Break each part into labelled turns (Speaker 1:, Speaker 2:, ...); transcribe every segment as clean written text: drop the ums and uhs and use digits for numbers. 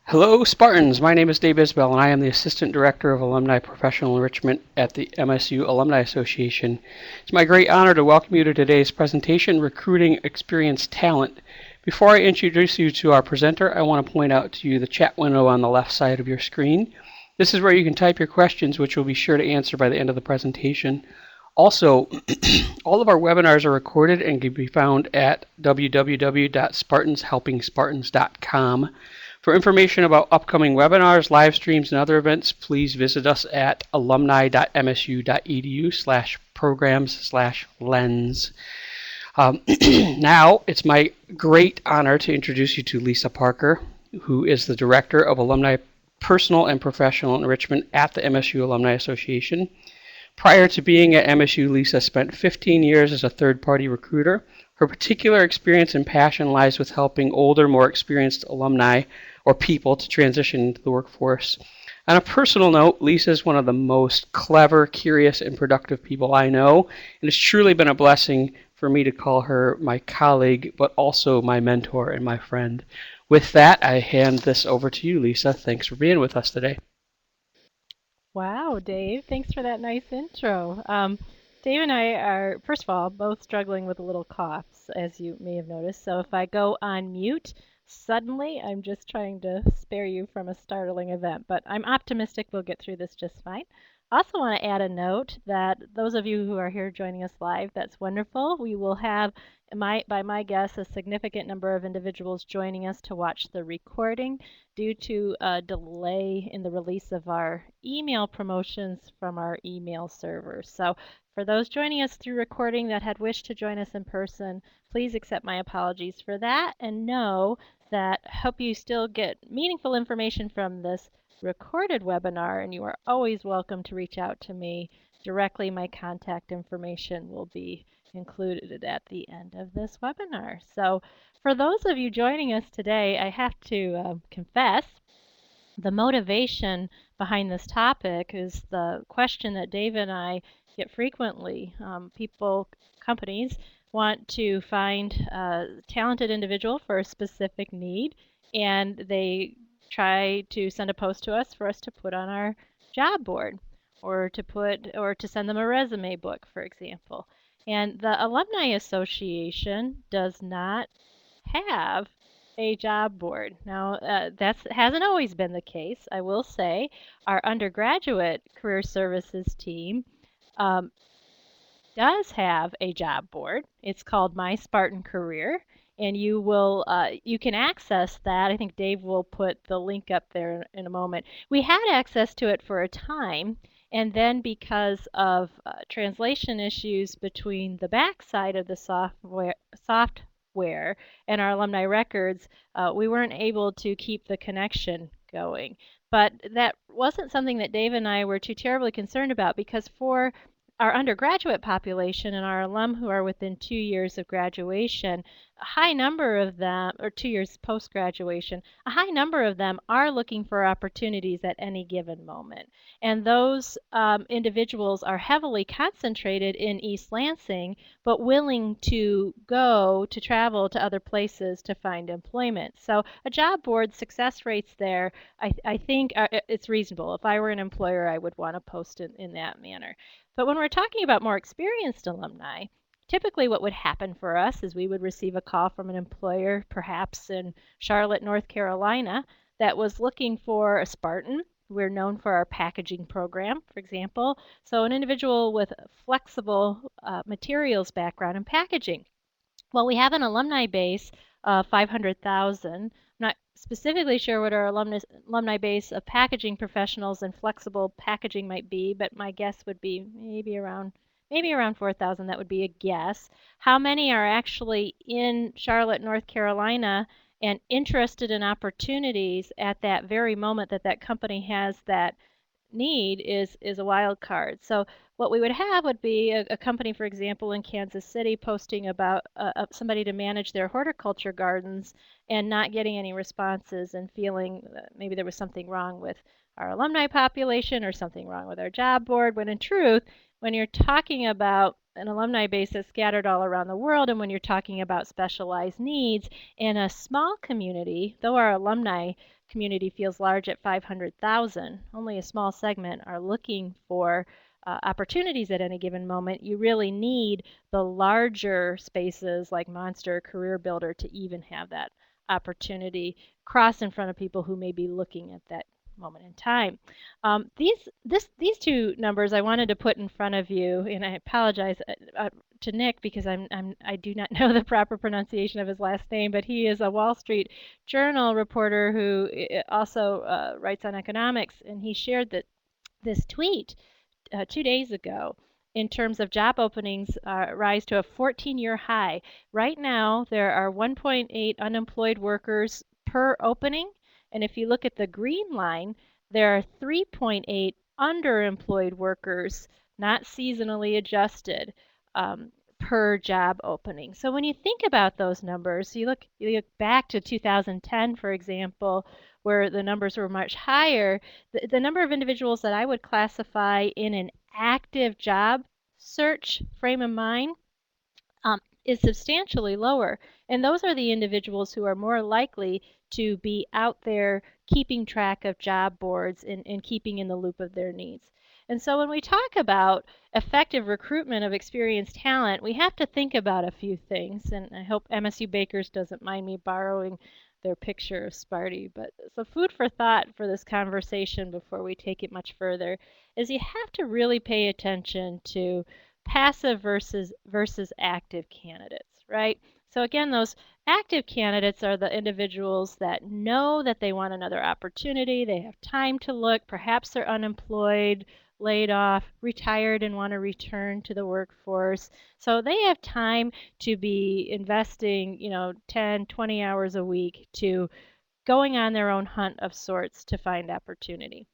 Speaker 1: Hello, Spartans. My name is Dave Isbell, and I am the Assistant Director of Alumni Professional Enrichment at the MSU Alumni Association. It's my great honor to welcome you to today's presentation, Recruiting Experienced Talent. Before I introduce you to our presenter, I want to point out to you the chat window on the left side of your screen. This is where you can type your questions, which we'll be sure to answer by the end of the presentation. Also, all of our webinars are recorded and can be found at www.spartanshelpingspartans.com. For information about upcoming webinars, live streams, and other events, please visit us at alumni.msu.edu/programs/lens. Now, it's my great honor to introduce you to Lisa Parker, who is the Director of Alumni Personal and Professional Enrichment at the MSU Alumni Association. Prior to being at MSU, Lisa spent 15 years as a third-party recruiter. Her particular experience and passion lies with helping older, more experienced alumni or people to transition into the workforce. On a personal note, Lisa is one of the most clever, curious, and productive people I know, and it's truly been a blessing for me to call her my colleague, but also my mentor and my friend. With that, I hand this over to you, Lisa. Thanks for being with us today.
Speaker 2: Wow, Dave, thanks for that nice intro. Dave and I are, first of all, both struggling with a little coughs, as you may have noticed. So if I go on mute suddenly, I'm just trying to spare you from a startling event. But I'm optimistic we'll get through this just fine. I also want to add a note that those of you who are here joining us live, that's wonderful. We will have, by my guess, a significant number of individuals joining us to watch the recording due to a delay in the release of our email promotions from our email server. So for those joining us through recording that had wished to join us in person, please accept my apologies for that and know that hope you still get meaningful information from this recorded webinar, and you are always welcome to reach out to me directly. My contact information will be included at the end of this webinar. So for those of you joining us today, I have to confess the motivation behind this topic is the question that Dave and I get frequently. Companies want to find a talented individual for a specific need, and they try to send a post to us for us to put on our job board or to send them a resume book, for example. And the Alumni Association does not have a job board. Now, that hasn't always been the case. I will say our undergraduate career services team does have a job board. It's called My Spartan Career, and you can access that. I think Dave will put the link up there in a moment. We had access to it for a time, and then because of translation issues between the backside of the software and our alumni records, we weren't able to keep the connection going. But that wasn't something that Dave and I were too terribly concerned about, because for our undergraduate population and our alum who are within 2 years of graduation, a high number of them, or 2 years post-graduation, a high number of them are looking for opportunities at any given moment. And those individuals are heavily concentrated in East Lansing, but willing to travel to other places to find employment. So a job board success rates there, I think it's reasonable. If I were an employer, I would want to post it in that manner. But when we're talking about more experienced alumni, typically what would happen for us is we would receive a call from an employer, perhaps in Charlotte, North Carolina, that was looking for a Spartan. We're known for our packaging program, for example. So an individual with a flexible materials background in packaging. Well, we have an alumni base of 500,000. I'm not specifically sure what our alumni base of packaging professionals and flexible packaging might be, but my guess would be maybe around 4,000. That would be a guess. How many are actually in Charlotte, North Carolina and interested in opportunities at that very moment that that company has that need is a wild card. So what we would have would be a company, for example, in Kansas City posting about somebody to manage their horticulture gardens and not getting any responses and feeling that maybe there was something wrong with our alumni population or something wrong with our job board, when in truth, when you're talking about an alumni base that's scattered all around the world, and when you're talking about specialized needs in a small community, though our alumni community feels large at 500,000, only a small segment are looking for opportunities at any given moment. You really need the larger spaces like Monster, Career Builder to even have that opportunity cross in front of people who may be looking at that moment in time. These two numbers I wanted to put in front of you, and I apologize to Nick because I do not know the proper pronunciation of his last name, but he is a Wall Street Journal reporter who also writes on economics, and he shared that this tweet 2 days ago in terms of job openings rise to a 14-year high. Right now, there are 1.8 unemployed workers per opening, and if you look at the green line, there are 3.8 underemployed workers, not seasonally adjusted, per job opening. So when you think about those numbers, you look back to 2010, for example, where the numbers were much higher, the number of individuals that I would classify in an active job search frame of mind is substantially lower. And those are the individuals who are more likely to be out there keeping track of job boards and keeping in the loop of their needs. And so when we talk about effective recruitment of experienced talent, we have to think about a few things. And I hope MSU Bakers doesn't mind me borrowing their picture of Sparty. But so food for thought for this conversation before we take it much further is you have to really pay attention to passive versus active candidates, right? So again, those active candidates are the individuals that know that they want another opportunity, they have time to look, perhaps they're unemployed, laid off, retired and want to return to the workforce. So they have time to be investing, 10, 20 hours a week to going on their own hunt of sorts to find opportunity.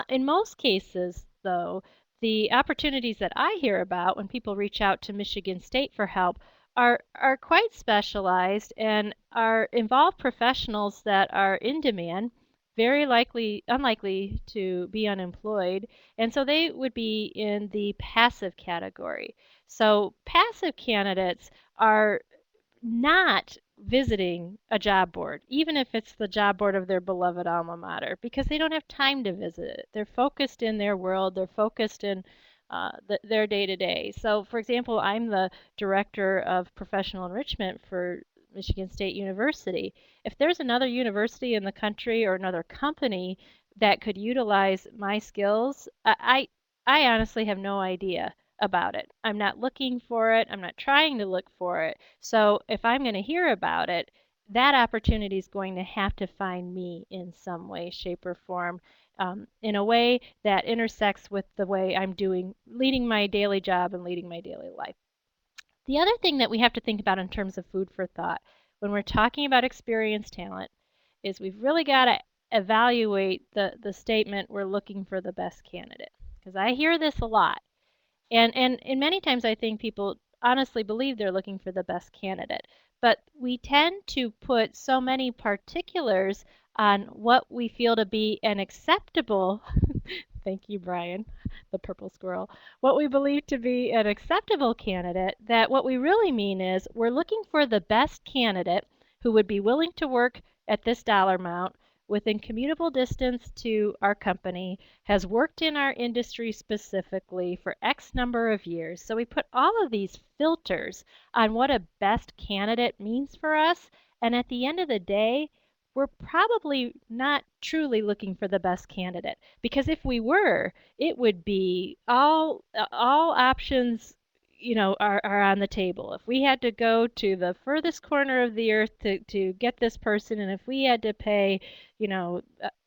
Speaker 2: In most cases, though, the opportunities that I hear about when people reach out to Michigan State for help are quite specialized and are involve professionals that are in demand, very unlikely to be unemployed, and so they would be in the passive category. So passive candidates are not visiting a job board, even if it's the job board of their beloved alma mater, because they don't have time to visit it. They're focused in their world, they're focused in their day to day. So, for example, I'm the director of professional enrichment for Michigan State University. If there's another university in the country or another company that could utilize my skills, I honestly have no idea about it. I'm not looking for it. I'm not trying to look for it. So if I'm going to hear about it, that opportunity is going to have to find me in some way, shape, or form, in a way that intersects with the way I'm leading my daily job and leading my daily life. The other thing that we have to think about in terms of food for thought when we're talking about experienced talent is we've really got to evaluate the statement, we're looking for the best candidate. Because I hear this a lot. And many times I think people honestly believe they're looking for the best candidate. But we tend to put so many particulars on what we feel to be an acceptable, thank you, Brian, the purple squirrel, what we believe to be an acceptable candidate, that what we really mean is we're looking for the best candidate who would be willing to work at this dollar amount within commutable distance to our company, has worked in our industry specifically for X number of years. So we put all of these filters on what a best candidate means for us. And at the end of the day, we're probably not truly looking for the best candidate. Because if we were, it would be all options are on the table. If we had to go to the furthest corner of the earth to get this person, and if we had to pay,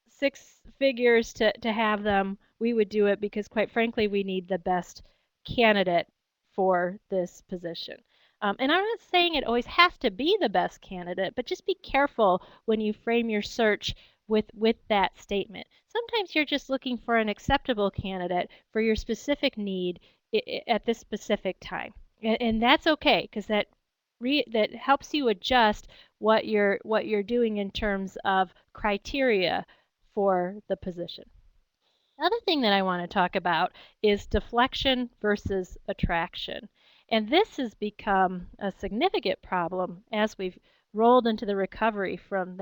Speaker 2: 6 figures to have them, we would do it because quite frankly, we need the best candidate for this position. And I'm not saying it always has to be the best candidate, but just be careful when you frame your search with that statement. Sometimes you're just looking for an acceptable candidate for your specific need at this specific time. And that's okay because that helps you adjust what you're doing in terms of criteria for the position. The other thing that I want to talk about is deflection versus attraction. And this has become a significant problem as we've rolled into the recovery from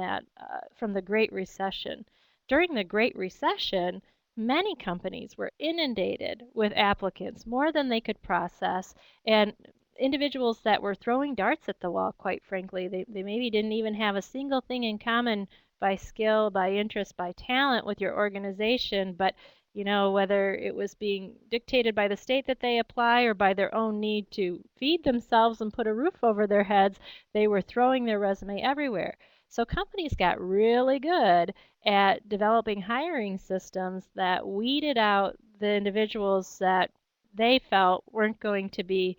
Speaker 2: from the Great Recession. During the Great Recession, many companies were inundated with applicants, more than they could process, and individuals that were throwing darts at the wall, quite frankly. They maybe didn't even have a single thing in common by skill, by interest, by talent with your organization, but whether it was being dictated by the state that they apply or by their own need to feed themselves and put a roof over their heads, they were throwing their resume everywhere. So companies got really good at developing hiring systems that weeded out the individuals that they felt weren't going to be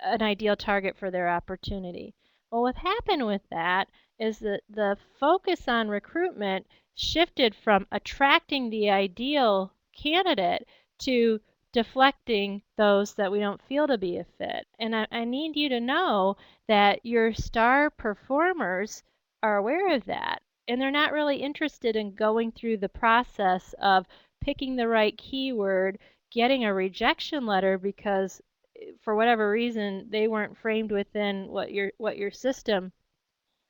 Speaker 2: an ideal target for their opportunity. Well, what happened with that is that the focus on recruitment shifted from attracting the ideal candidate to deflecting those that we don't feel to be a fit. And I need you to know that your star performers are aware of that. And they're not really interested in going through the process of picking the right keyword, getting a rejection letter because for whatever reason they weren't framed within what your system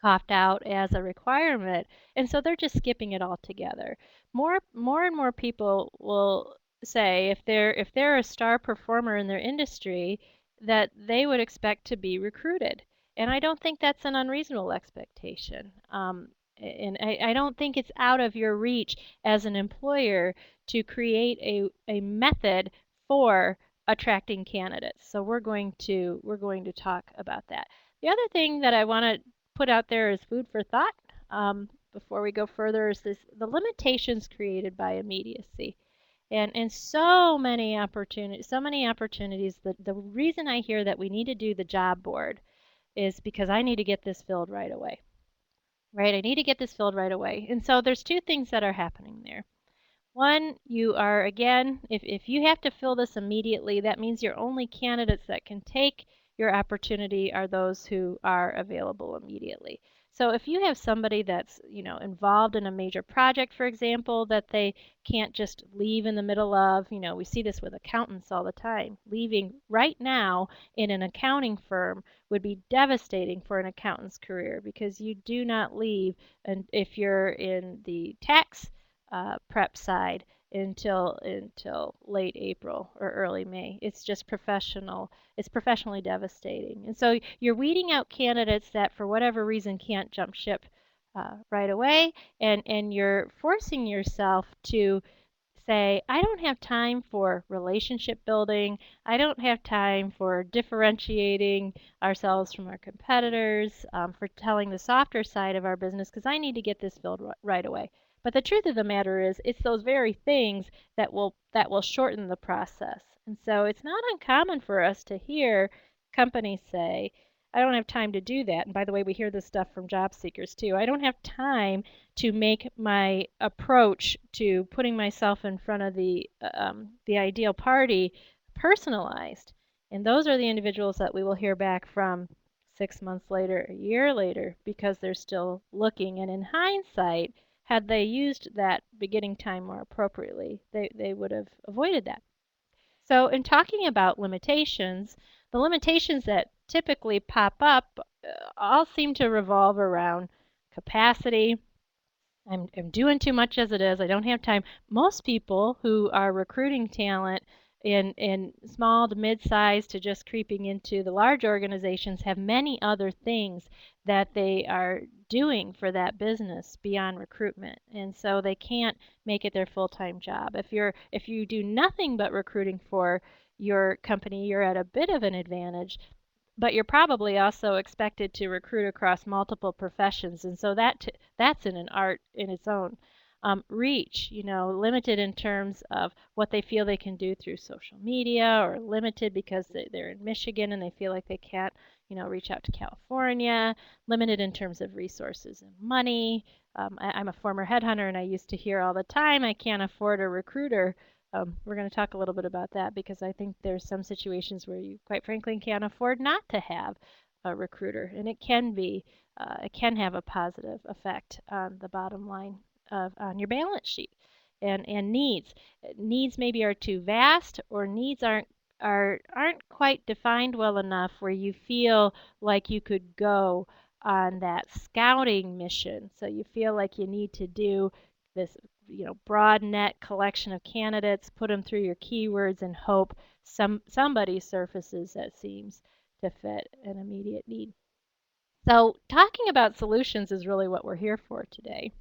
Speaker 2: coughed out as a requirement, and so they're just skipping it altogether. More and more people will say if they're a star performer in their industry that they would expect to be recruited, and I don't think that's an unreasonable expectation. And I don't think it's out of your reach as an employer to create a method for attracting candidates. So we're going to talk about that. The other thing that I want to put out there as food for thought before we go further is the limitations created by immediacy. And so many opportunities. The reason I hear that we need to do the job board is because I need to get this filled right away. Right? I need to get this filled right away. And so there's two things that are happening there. One, you are, again, if you have to fill this immediately, that means your only candidates that can take your opportunity are those who are available immediately. So if you have somebody that's, involved in a major project, for example, that they can't just leave in the middle of, we see this with accountants all the time. Leaving right now in an accounting firm would be devastating for an accountant's career because you do not leave, and if you're in the tax prep side until late April or early May. It's just professional. It's professionally devastating. And so you're weeding out candidates that for whatever reason can't jump ship right away, and you're forcing yourself to say, I don't have time for relationship building. I don't have time for differentiating ourselves from our competitors, for telling the softer side of our business because I need to get this filled right away. But the truth of the matter is, it's those very things that will shorten the process. And so it's not uncommon for us to hear companies say, I don't have time to do that. And by the way, we hear this stuff from job seekers too. I don't have time to make my approach to putting myself in front of the ideal party personalized. And those are the individuals that we will hear back from 6 months later, a year later, because they're still looking. And in hindsight, had they used that beginning time more appropriately, they would have avoided that. So in talking about limitations, the limitations that typically pop up all seem to revolve around capacity. I'm doing too much as it is. I don't have time. Most people who are recruiting talent in small to mid-sized to just creeping into the large organizations have many other things that they are doing for that business beyond recruitment. And so they can't make it their full-time job. If you do nothing but recruiting for your company, you're at a bit of an advantage, but you're probably also expected to recruit across multiple professions, and so that's an art in its own. Reach, limited in terms of what they feel they can do through social media, or limited because they're in Michigan and they feel like they can't, reach out to California. Limited in terms of resources and money. I'm a former headhunter, and I used to hear all the time, I can't afford a recruiter. We're going to talk a little bit about that because I think there's some situations where you, quite frankly, can't afford not to have a recruiter, and it can have a positive effect on the bottom line on your balance sheet. and needs. Needs maybe are too vast, or needs aren't quite defined well enough where you feel like you could go on that scouting mission. So you feel like you need to do this, broad net collection of candidates, put them through your keywords, and hope somebody surfaces that seems to fit an immediate need. So talking about solutions is really what we're here for today.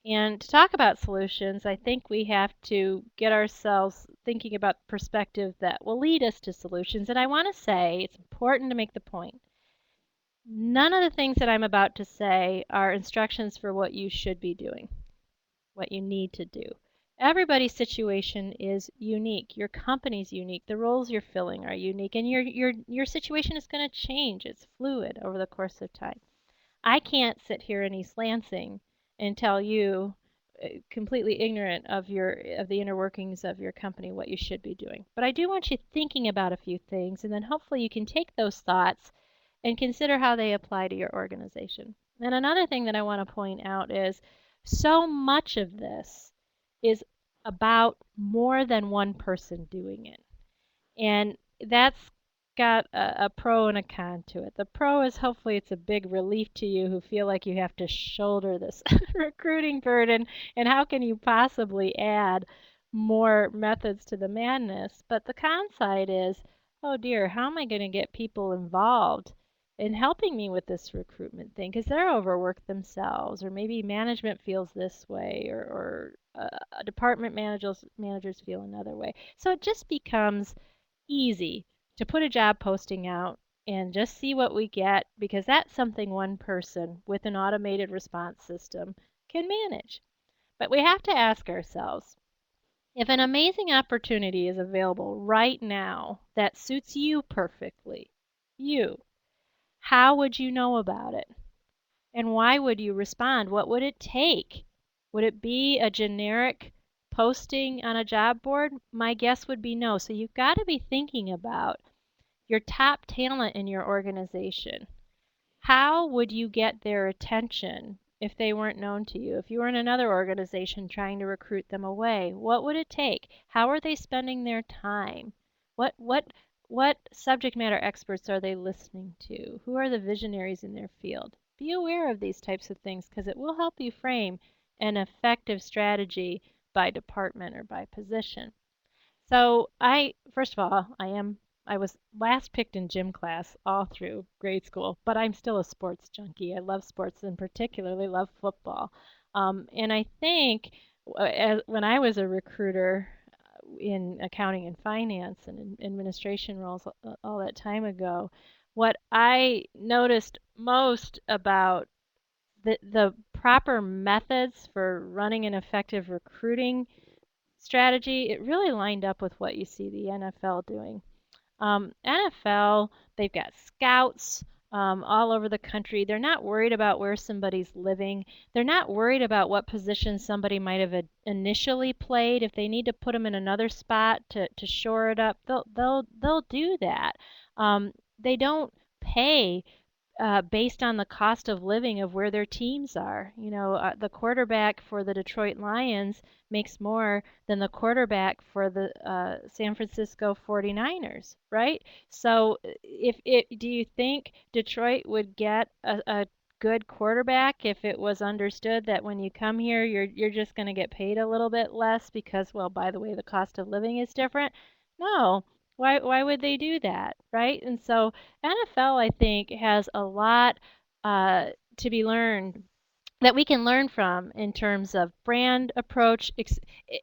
Speaker 2: And to talk about solutions, I think we have to get ourselves thinking about perspective that will lead us to solutions. And I want to say, it's important to make the point, none of the things that I'm about to say are instructions for what you should be doing, what you need to do. Everybody's situation is unique. Your company's unique. The roles you're filling are unique, and your situation is going to change. It's fluid over the course of time. I can't sit here in East Lansing and tell you, completely ignorant of the inner workings of your company, what you should be doing. But I do want you thinking about a few things, and then hopefully you can take those thoughts and consider how they apply to your organization. And another thing that I want to point out is so much of this is about more than one person doing it. And that's got a pro and a con to it. The pro is hopefully it's a big relief to you who feel like you have to shoulder this recruiting burden, and how can you possibly add more methods to the madness? But the con side is, oh dear, how am I going to get people involved in helping me with this recruitment thing? Because they're overworked themselves, or maybe management feels this way, or department managers feel another way. So it just becomes easy to put a job posting out and just see what we get, because that's something one person with an automated response system can manage. But we have to ask ourselves, if an amazing opportunity is available right now that suits you perfectly, you, how would you know about it? And why would you respond? What would it take? Would it be a generic posting on a job board? My guess would be no. So you've got to be thinking about your top talent in your organization. How would you get their attention if they weren't known to you? If you were in another organization trying to recruit them away, what would it take? How are they spending their time? What what what subject matter experts are they listening to? Who are the visionaries in their field? Be aware of these types of things, because it will help you frame an effective strategy by department or by position. So first of all, I was last picked in gym class all through grade school, but I'm still a sports junkie. I love sports and particularly love football. And I think when I was a recruiter in accounting and finance and in administration roles all that time ago, what I noticed most about the proper methods for running an effective recruiting strategy, it really lined up with what you see the NFL doing. NFL, they've got scouts all over the country. They're not worried about where somebody's living. They're not worried about what position somebody might have initially played. If they need to put them in another spot to shore it up, they'll do that. They don't pay based on the cost of living of where their teams are. The quarterback for the Detroit Lions makes more than the quarterback for the San Francisco 49ers, right? So do you think Detroit would get a good quarterback if it was understood that when you come here, you're just going to get paid a little bit less because, well, by the way, the cost of living is different? No. Why would they do that, right? And so NFL, I think, has a lot to be learned, that we can learn from, in terms of brand approach,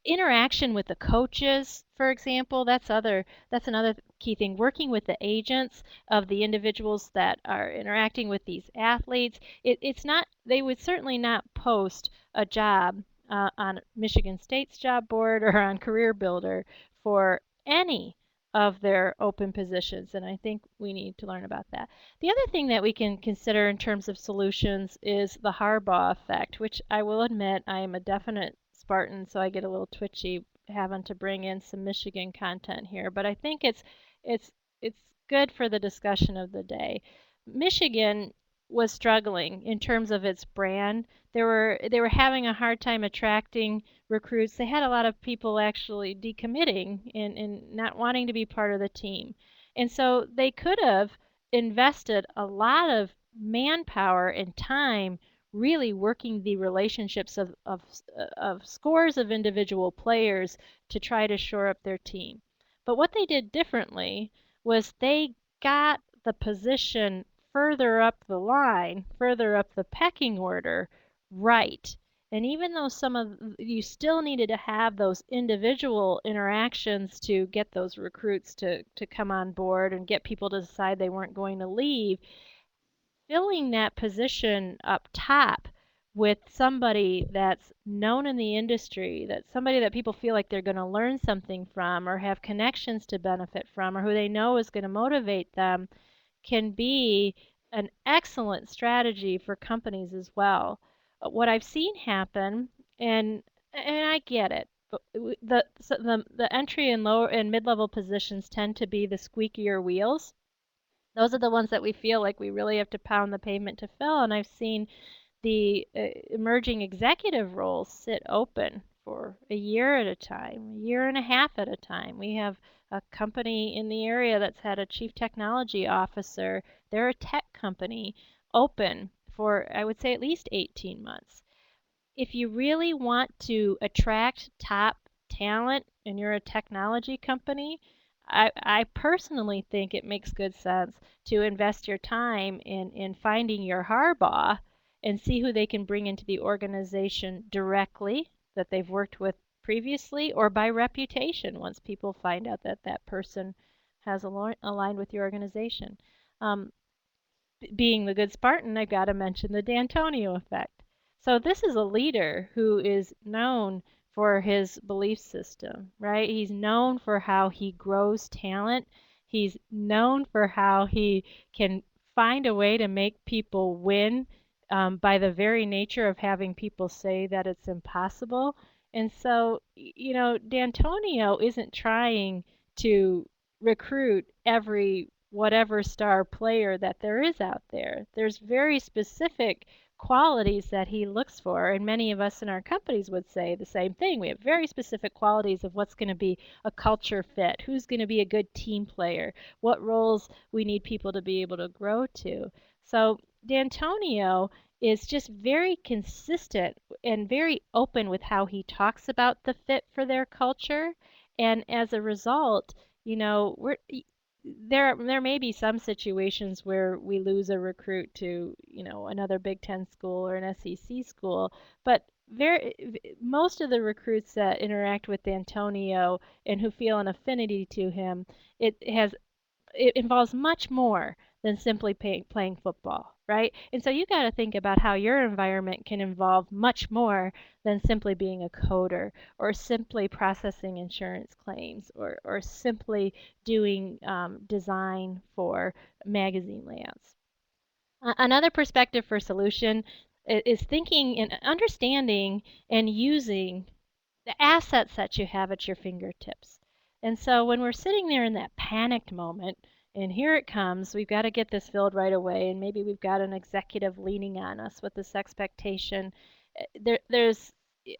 Speaker 2: interaction with the coaches, for example. That's another key thing. Working with the agents of the individuals that are interacting with these athletes. It's not, they would certainly not post a job on Michigan State's job board or on Career Builder for any of their open positions, and I think we need to learn about that. The other thing that we can consider in terms of solutions is the Harbaugh effect, which I will admit I am a definite Spartan, so I get a little twitchy having to bring in some Michigan content here, but I think it's it's good for the discussion of the day. Michigan was struggling in terms of its brand. They were having a hard time attracting recruits. They had a lot of people actually decommitting and not wanting to be part of the team. And so they could have invested a lot of manpower and time really working the relationships of scores of individual players to try to shore up their team. But what they did differently was they got the position further up the line, further up the pecking order, right. And even though some of you still needed to have those individual interactions to get those recruits to come on board and get people to decide they weren't going to leave, filling that position up top with somebody that's known in the industry, that's somebody that people feel like they're going to learn something from or have connections to benefit from or who they know is going to motivate them can be an excellent strategy for companies as well. What I've seen happen, and I get it, but the entry and lower and mid-level positions tend to be the squeakier wheels. Those are the ones that we feel like we really have to pound the pavement to fill. And I've seen the emerging executive roles sit open for a year at a time, a year and a half at a time. We have a company in the area that's had a chief technology officer. They're a tech company open for, I would say, at least 18 months. If you really want to attract top talent and you're a technology company, I personally think it makes good sense to invest your time in finding your Harbaugh and see who they can bring into the organization directly that they've worked with previously or by reputation once people find out that that person has aligned with your organization. Um, Being the good Spartan, I've got to mention the D'Antonio effect. So this is a leader who is known for his belief system, right? He's known for how he grows talent. He's known for how he can find a way to make people win by the very nature of having people say that it's impossible. And so, D'Antonio isn't trying to recruit every whatever star player that there is out there. There's very specific qualities that he looks for, and many of us in our companies would say the same thing. We have very specific qualities of what's going to be a culture fit, who's going to be a good team player, what roles we need people to be able to grow to. So D'Antonio is just very consistent and very open with how he talks about the fit for their culture. And as a result, we're there may be some situations where we lose a recruit to, another Big Ten school or an SEC school, but most of the recruits that interact with Antonio and who feel an affinity to him, it has it involves much more than simply playing football, right? And so you got to think about how your environment can involve much more than simply being a coder or simply processing insurance claims or simply doing design for magazine layouts. Another perspective for solution is thinking and understanding and using the assets that you have at your fingertips. And so when we're sitting there in that panicked moment, and here it comes, we've got to get this filled right away, and maybe we've got an executive leaning on us with this expectation. There's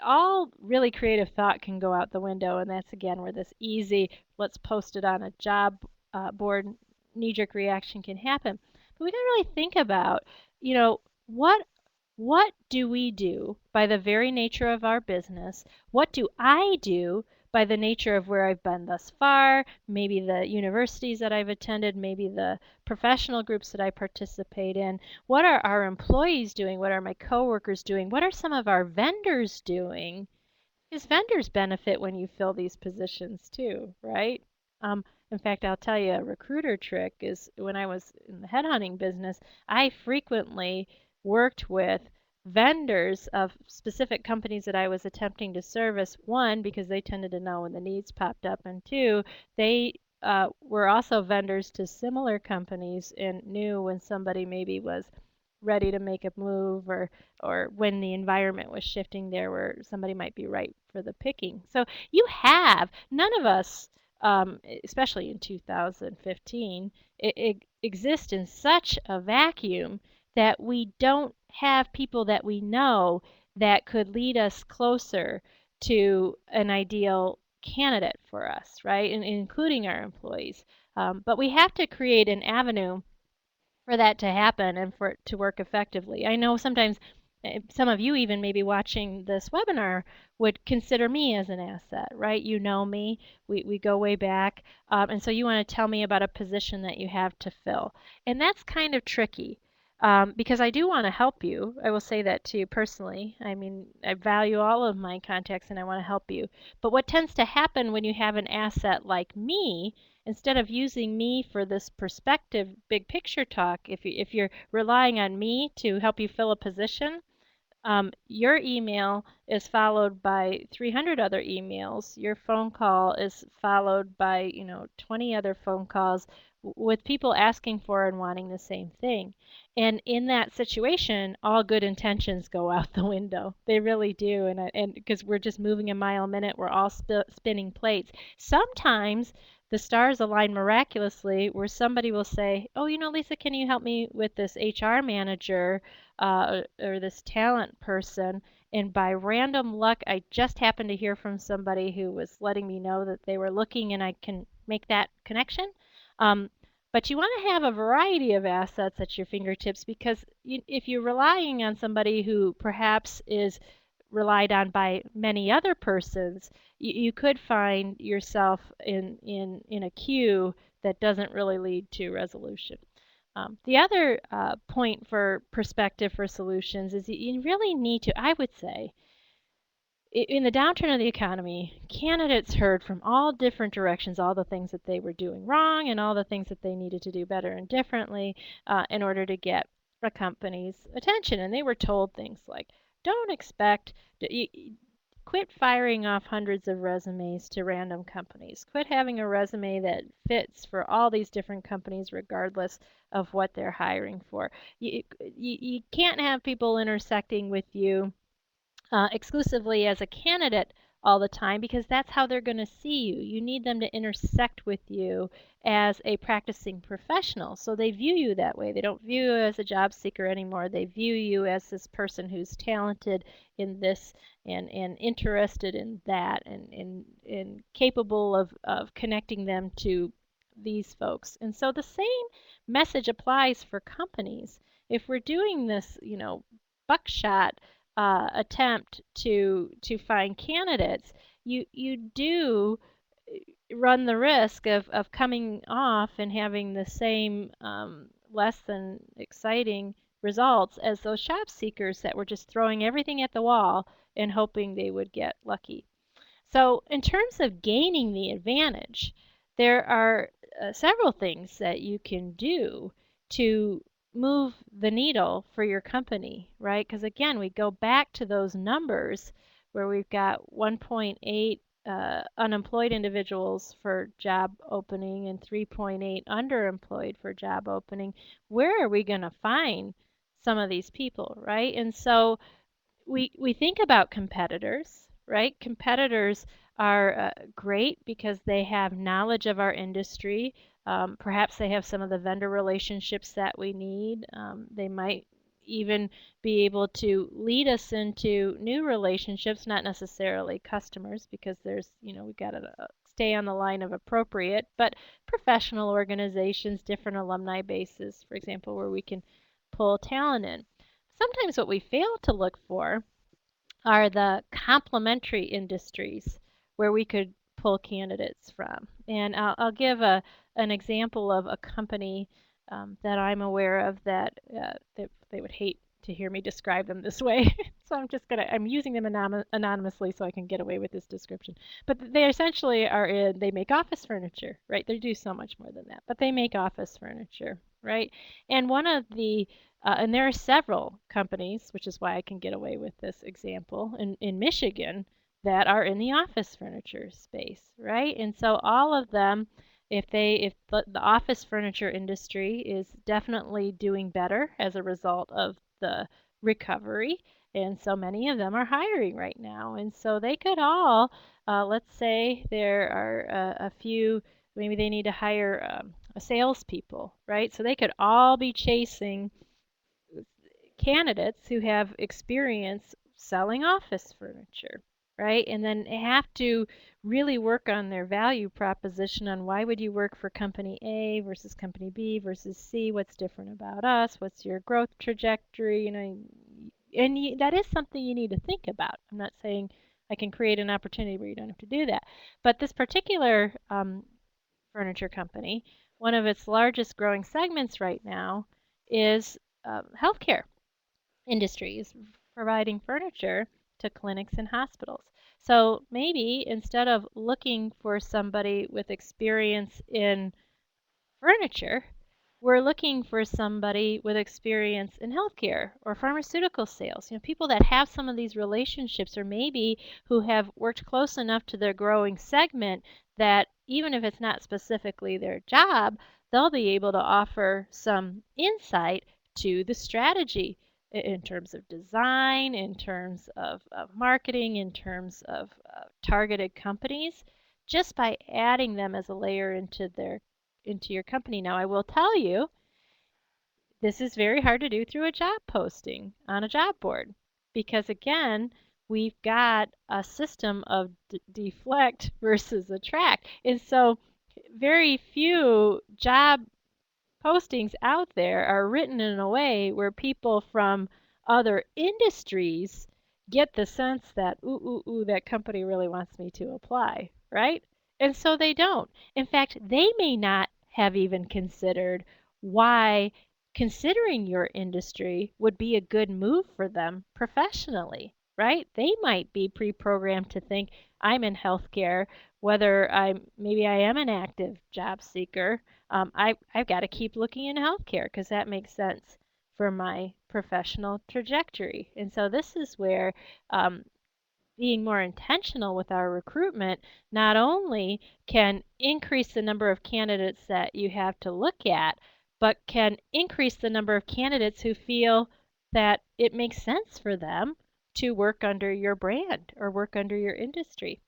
Speaker 2: all really creative thought can go out the window, and that's again where this easy, let's post it on a job board knee-jerk reaction can happen. But we got to really think about, you know, what what do we do by the very nature of our business? What do I do by the nature of where I've been thus far? Maybe the universities that I've attended, maybe the professional groups that I participate in. What are our employees doing? What are my coworkers doing? What are some of our vendors doing? Because vendors benefit when you fill these positions too, right? In fact, I'll tell you a recruiter trick is when I was in the headhunting business, I frequently worked with vendors of specific companies that I was attempting to service. One, because they tended to know when the needs popped up, and two, they were also vendors to similar companies and knew when somebody maybe was ready to make a move or when the environment was shifting there where somebody might be right for the picking. So none of us, especially in 2015, exist in such a vacuum that we don't have people that we know that could lead us closer to an ideal candidate for us, right? And including our employees. But we have to create an avenue for that to happen and for it to work effectively. I know sometimes some of you even maybe watching this webinar would consider me as an asset, right? You know me, we go way back, and so you want to tell me about a position that you have to fill. And that's kind of tricky because I do want to help you. I will say that to you personally. I mean, I value all of my contacts and I want to help you. But what tends to happen when you have an asset like me, instead of using me for this perspective, big picture talk, if you're relying on me to help you fill a position, your email is followed by 300 other emails. Your phone call is followed by 20 other phone calls with people asking for and wanting the same thing. And in that situation, all good intentions go out the window. They really do. And because we're just moving a mile a minute, we're all spinning plates. Sometimes the stars align miraculously where somebody will say, oh, Lisa, can you help me with this HR manager or this talent person? And by random luck, I just happened to hear from somebody who was letting me know that they were looking and I can make that connection. But you want to have a variety of assets at your fingertips because if you're relying on somebody who perhaps is relied on by many other persons, you could find yourself in a queue that doesn't really lead to resolution. The other point for perspective for solutions is you really need to, I would say, in the downturn of the economy, candidates heard from all different directions all the things that they were doing wrong and all the things that they needed to do better and differently in order to get a company's attention. And they were told things like, don't expect, quit firing off hundreds of resumes to random companies. Quit having a resume that fits for all these different companies regardless of what they're hiring for. You can't have people intersecting with you exclusively as a candidate all the time because that's how they're going to see you. You need them to intersect with you as a practicing professional. So they view you that way. They don't view you as a job seeker anymore. They view you as this person who's talented in this and interested in that and capable of connecting them to these folks. And so the same message applies for companies. If we're doing this, buckshot attempt to find candidates, you do run the risk of coming off and having the same less than exciting results as those job seekers that were just throwing everything at the wall and hoping they would get lucky. So in terms of gaining the advantage, there are several things that you can do to move the needle for your company, right? Because again, we go back to those numbers where we've got 1.8 unemployed individuals for job opening and 3.8 underemployed for job opening. Where are we going to find some of these people, right? And so we think about competitors, right? Competitors are great because they have knowledge of our industry. Perhaps they have some of the vendor relationships that we need. They might even be able to lead us into new relationships, not necessarily customers, because we've got to stay on the line of appropriate, but professional organizations, different alumni bases, for example, where we can pull talent in. Sometimes what we fail to look for are the complementary industries where we could pull candidates from. And I'll give an example of a company that I'm aware of that they would hate to hear me describe them this way. So I'm using them anonymously so I can get away with this description. But they essentially they make office furniture, right? They do so much more than that, but they make office furniture, right? And and there are several companies, which is why I can get away with this example, in Michigan that are in the office furniture space, right? And so all of them, if the office furniture industry is definitely doing better as a result of the recovery, and so many of them are hiring right now. And so they could all, let's say there are a few, maybe they need to hire a salespeople, right? So they could all be chasing candidates who have experience selling office furniture, right? And then have to really work on their value proposition on why would you work for company A versus company B versus C? What's different about us? What's your growth trajectory? And that is something you need to think about. I'm not saying I can create an opportunity where you don't have to do that. But this particular furniture company, one of its largest growing segments right now is healthcare industries, providing furniture to clinics and hospitals. So maybe instead of looking for somebody with experience in furniture, we're looking for somebody with experience in healthcare or pharmaceutical sales. People that have some of these relationships, or maybe who have worked close enough to their growing segment that even if it's not specifically their job, they'll be able to offer some insight to the strategy in terms of design, in terms of marketing, in terms of targeted companies, just by adding them as a layer into your company. Now, I will tell you, this is very hard to do through a job posting on a job board because, again, we've got a system of deflect versus attract. And so, very few job postings out there are written in a way where people from other industries get the sense that, that company really wants me to apply, right? And so they don't. In fact, they may not have even considered why considering your industry would be a good move for them professionally, right? They might be pre-programmed to think I'm in healthcare, whether maybe I am an active job seeker. I've got to keep looking in healthcare because that makes sense for my professional trajectory. And so this is where being more intentional with our recruitment not only can increase the number of candidates that you have to look at, but can increase the number of candidates who feel that it makes sense for them to work under your brand or work under your industry.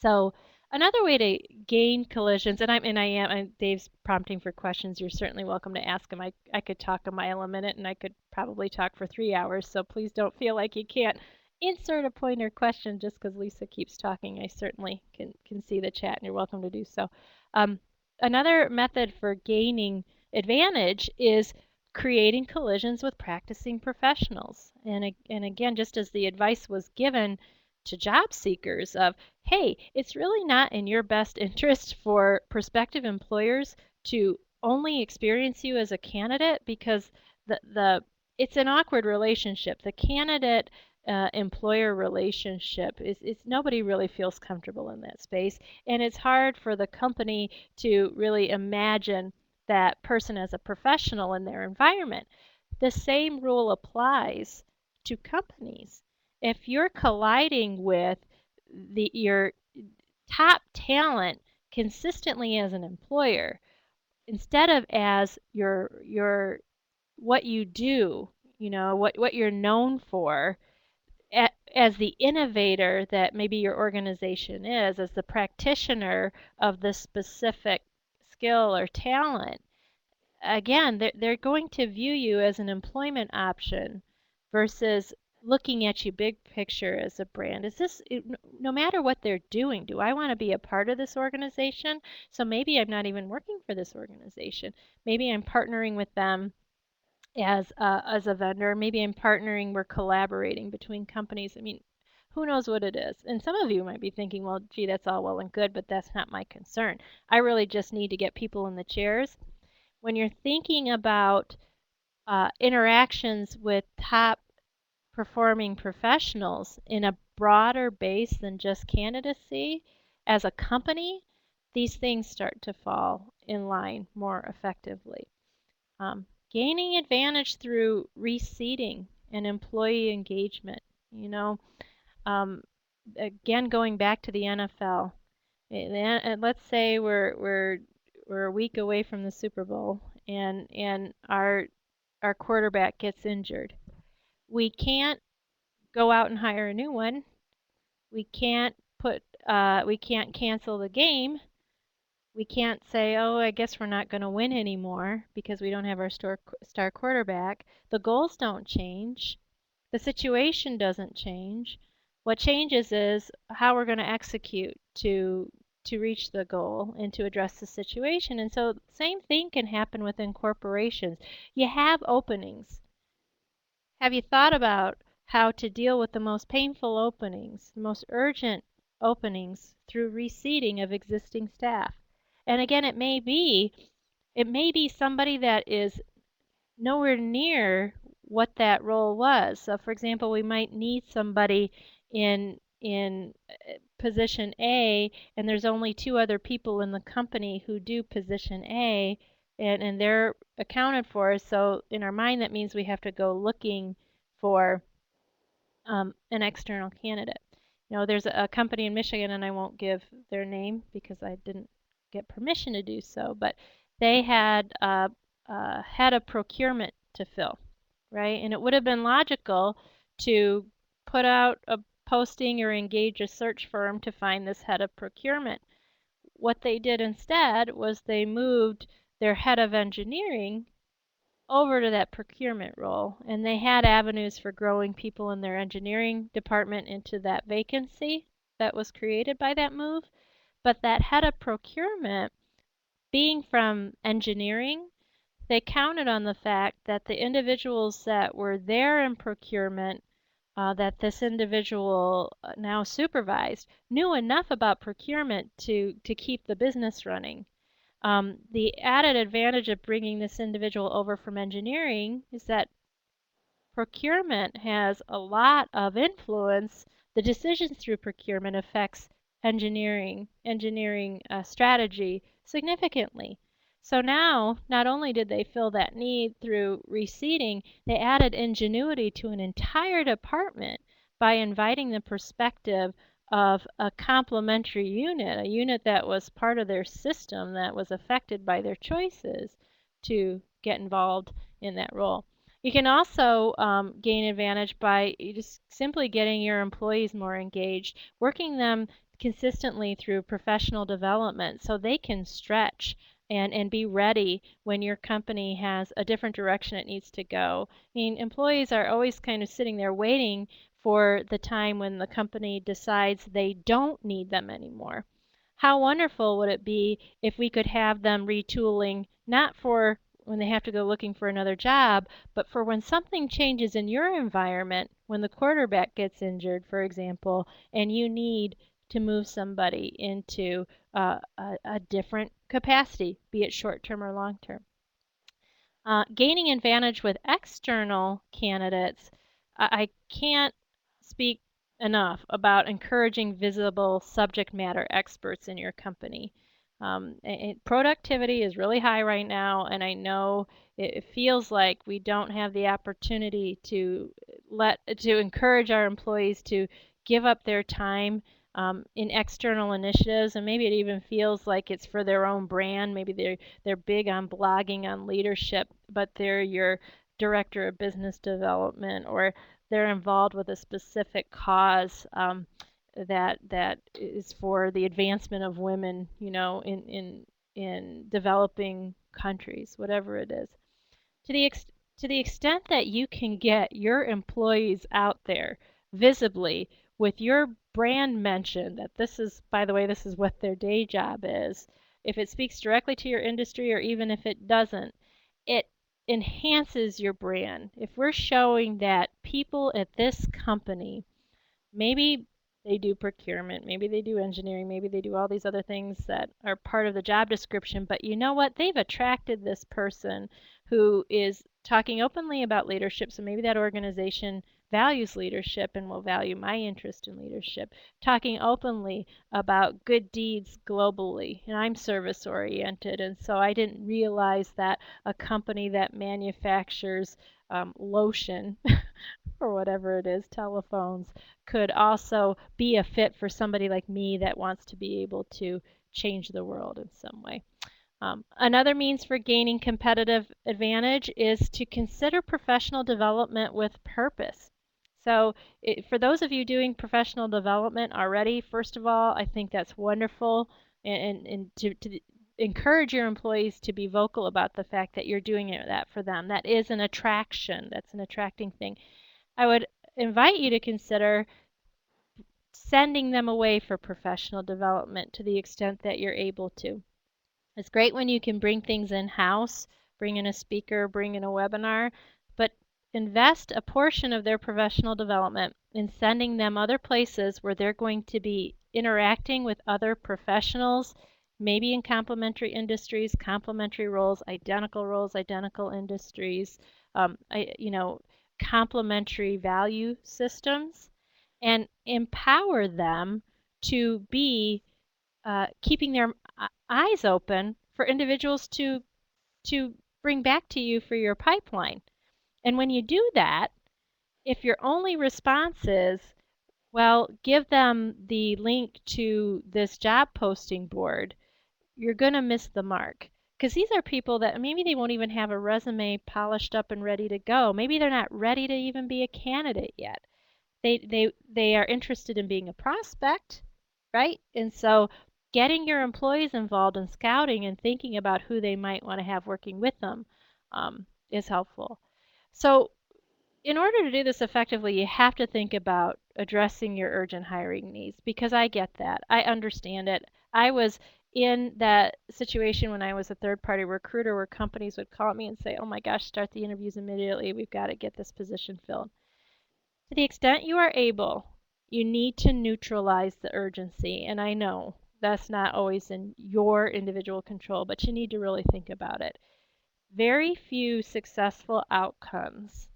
Speaker 2: So another way to gain collisions, and Dave's prompting for questions. You're certainly welcome to ask him. I could talk a mile a minute, and I could probably talk for 3 hours. So please don't feel like you can't insert a point or question just because Lisa keeps talking. I certainly can see the chat, and you're welcome to do so. Um, Another method for gaining advantage is creating collisions with practicing professionals. And again, just as the advice was given to job seekers of, hey, it's really not in your best interest for prospective employers to only experience you as a candidate because the it's an awkward relationship. The candidate employer relationship is nobody really feels comfortable in that space, and it's hard for the company to really imagine that person as a professional in their environment. The same rule applies to companies. If you're colliding with your top talent consistently as an employer, instead of as your what you do, what you're known for, as the innovator that maybe your organization is, as the practitioner of this specific skill or talent, again, they're going to view you as an employment option versus looking at you big picture as a brand. No matter what they're doing, do I want to be a part of this organization? So maybe I'm not even working for this organization. Maybe I'm partnering with them as a vendor. Maybe I'm partnering, we're collaborating between companies. I mean, who knows what it is? And some of you might be thinking, well, gee, that's all well and good, but that's not my concern. I really just need to get people in the chairs. When you're thinking about interactions with top performing professionals in a broader base than just candidacy, as a company, these things start to fall in line more effectively. Gaining advantage through reseating and employee engagement. You know, again, going back to the NFL, and let's say we're a week away from the Super Bowl, and our quarterback gets injured. We can't go out and hire a new one. We can't cancel the game. We can't say, oh, I guess we're not going to win anymore because we don't have our star quarterback. The goals don't change. The situation doesn't change. What changes is how we're going to execute to reach the goal and to address the situation. And so same thing can happen within corporations. You have openings. Have you thought about how to deal with the most painful openings, the most urgent openings through reseating of existing staff? And again, it may be somebody that is nowhere near what that role was. So for example, we might need somebody in position A, and there's only 2 other people in the company who do position A, and they're accounted for. So in our mind, that means we have to go looking for an external candidate. You know, there's a company in Michigan, and I won't give their name because I didn't get permission to do so, but they had a head of procurement to fill, right? And it would have been logical to put out a posting or engage a search firm to find this head of procurement. What they did instead was they moved their head of engineering over to that procurement role, and they had avenues for growing people in their engineering department into that vacancy that was created by that move. But that head of procurement, being from engineering, they counted on the fact that the individuals that were there in procurement that this individual now supervised knew enough about procurement to keep the business running. The added advantage of bringing this individual over from engineering is that procurement has a lot of influence. The decisions through procurement affects engineering strategy significantly. So now, not only did they fill that need through reseating, they added ingenuity to an entire department by inviting the perspective of a complementary unit, a unit that was part of their system that was affected by their choices to get involved in that role. You can also gain advantage by just simply getting your employees more engaged, working them consistently through professional development so they can stretch and be ready when your company has a different direction it needs to go. I mean, employees are always kind of sitting there waiting for the time when the company decides they don't need them anymore. How wonderful would it be if we could have them retooling, not for when they have to go looking for another job, but for when something changes in your environment, when the quarterback gets injured, for example, and you need to move somebody into a different capacity, be it short term or long term. Gaining advantage with external candidates, I can't speak enough about encouraging visible subject matter experts in your company. Productivity is really high right now, and I know it feels like we don't have the opportunity to encourage our employees to give up their time in external initiatives, and maybe it even feels like it's for their own brand. Maybe they're big on blogging on leadership, but they're your director of business development, or they're involved with a specific cause that is for the advancement of women, you know, in developing countries, whatever it is. To the ex- to the extent that you can get your employees out there visibly with your brand mentioned, that this is, by the way, this is what their day job is. If it speaks directly to your industry, or even if it doesn't, it enhances your brand. If we're showing that people at this company, maybe they do procurement, maybe they do engineering, maybe they do all these other things that are part of the job description, but you know what? They've attracted this person who is talking openly about leadership, so maybe that organization values leadership and will value my interest in leadership. Talking openly about good deeds globally, and I'm service oriented, and so I didn't realize that a company that manufactures lotion or whatever it is, telephones, could also be a fit for somebody like me that wants to be able to change the world in some way. Another means for gaining competitive advantage is to consider professional development with purpose. So for those of you doing professional development already, first of all, I think that's wonderful, and encourage your employees to be vocal about the fact that you're doing that for them. That is an attraction. That's an attracting thing. I would invite you to consider sending them away for professional development to the extent that you're able to. It's great when you can bring things in-house, bring in a speaker, bring in a webinar, but invest a portion of their professional development in sending them other places where they're going to be interacting with other professionals, maybe in complementary industries, complementary roles, identical industries, complementary value systems, and empower them to be keeping their eyes open for individuals to bring back to you for your pipeline. And when you do that, if your only response is, well, give them the link to this job posting board, you're going to miss the mark. Because these are people that maybe they won't even have a resume polished up and ready to go. Maybe they're not ready to even be a candidate yet. They are interested in being a prospect, right? And so getting your employees involved in scouting and thinking about who they might want to have working with them is helpful. So in order to do this effectively, you have to think about addressing your urgent hiring needs, because I get that. I understand it. I was in that situation when I was a third-party recruiter where companies would call me and say, oh my gosh, start the interviews immediately. We've got to get this position filled. To the extent you are able, you need to neutralize the urgency. And I know that's not always in your individual control, but you need to really think about it. Very few successful outcomes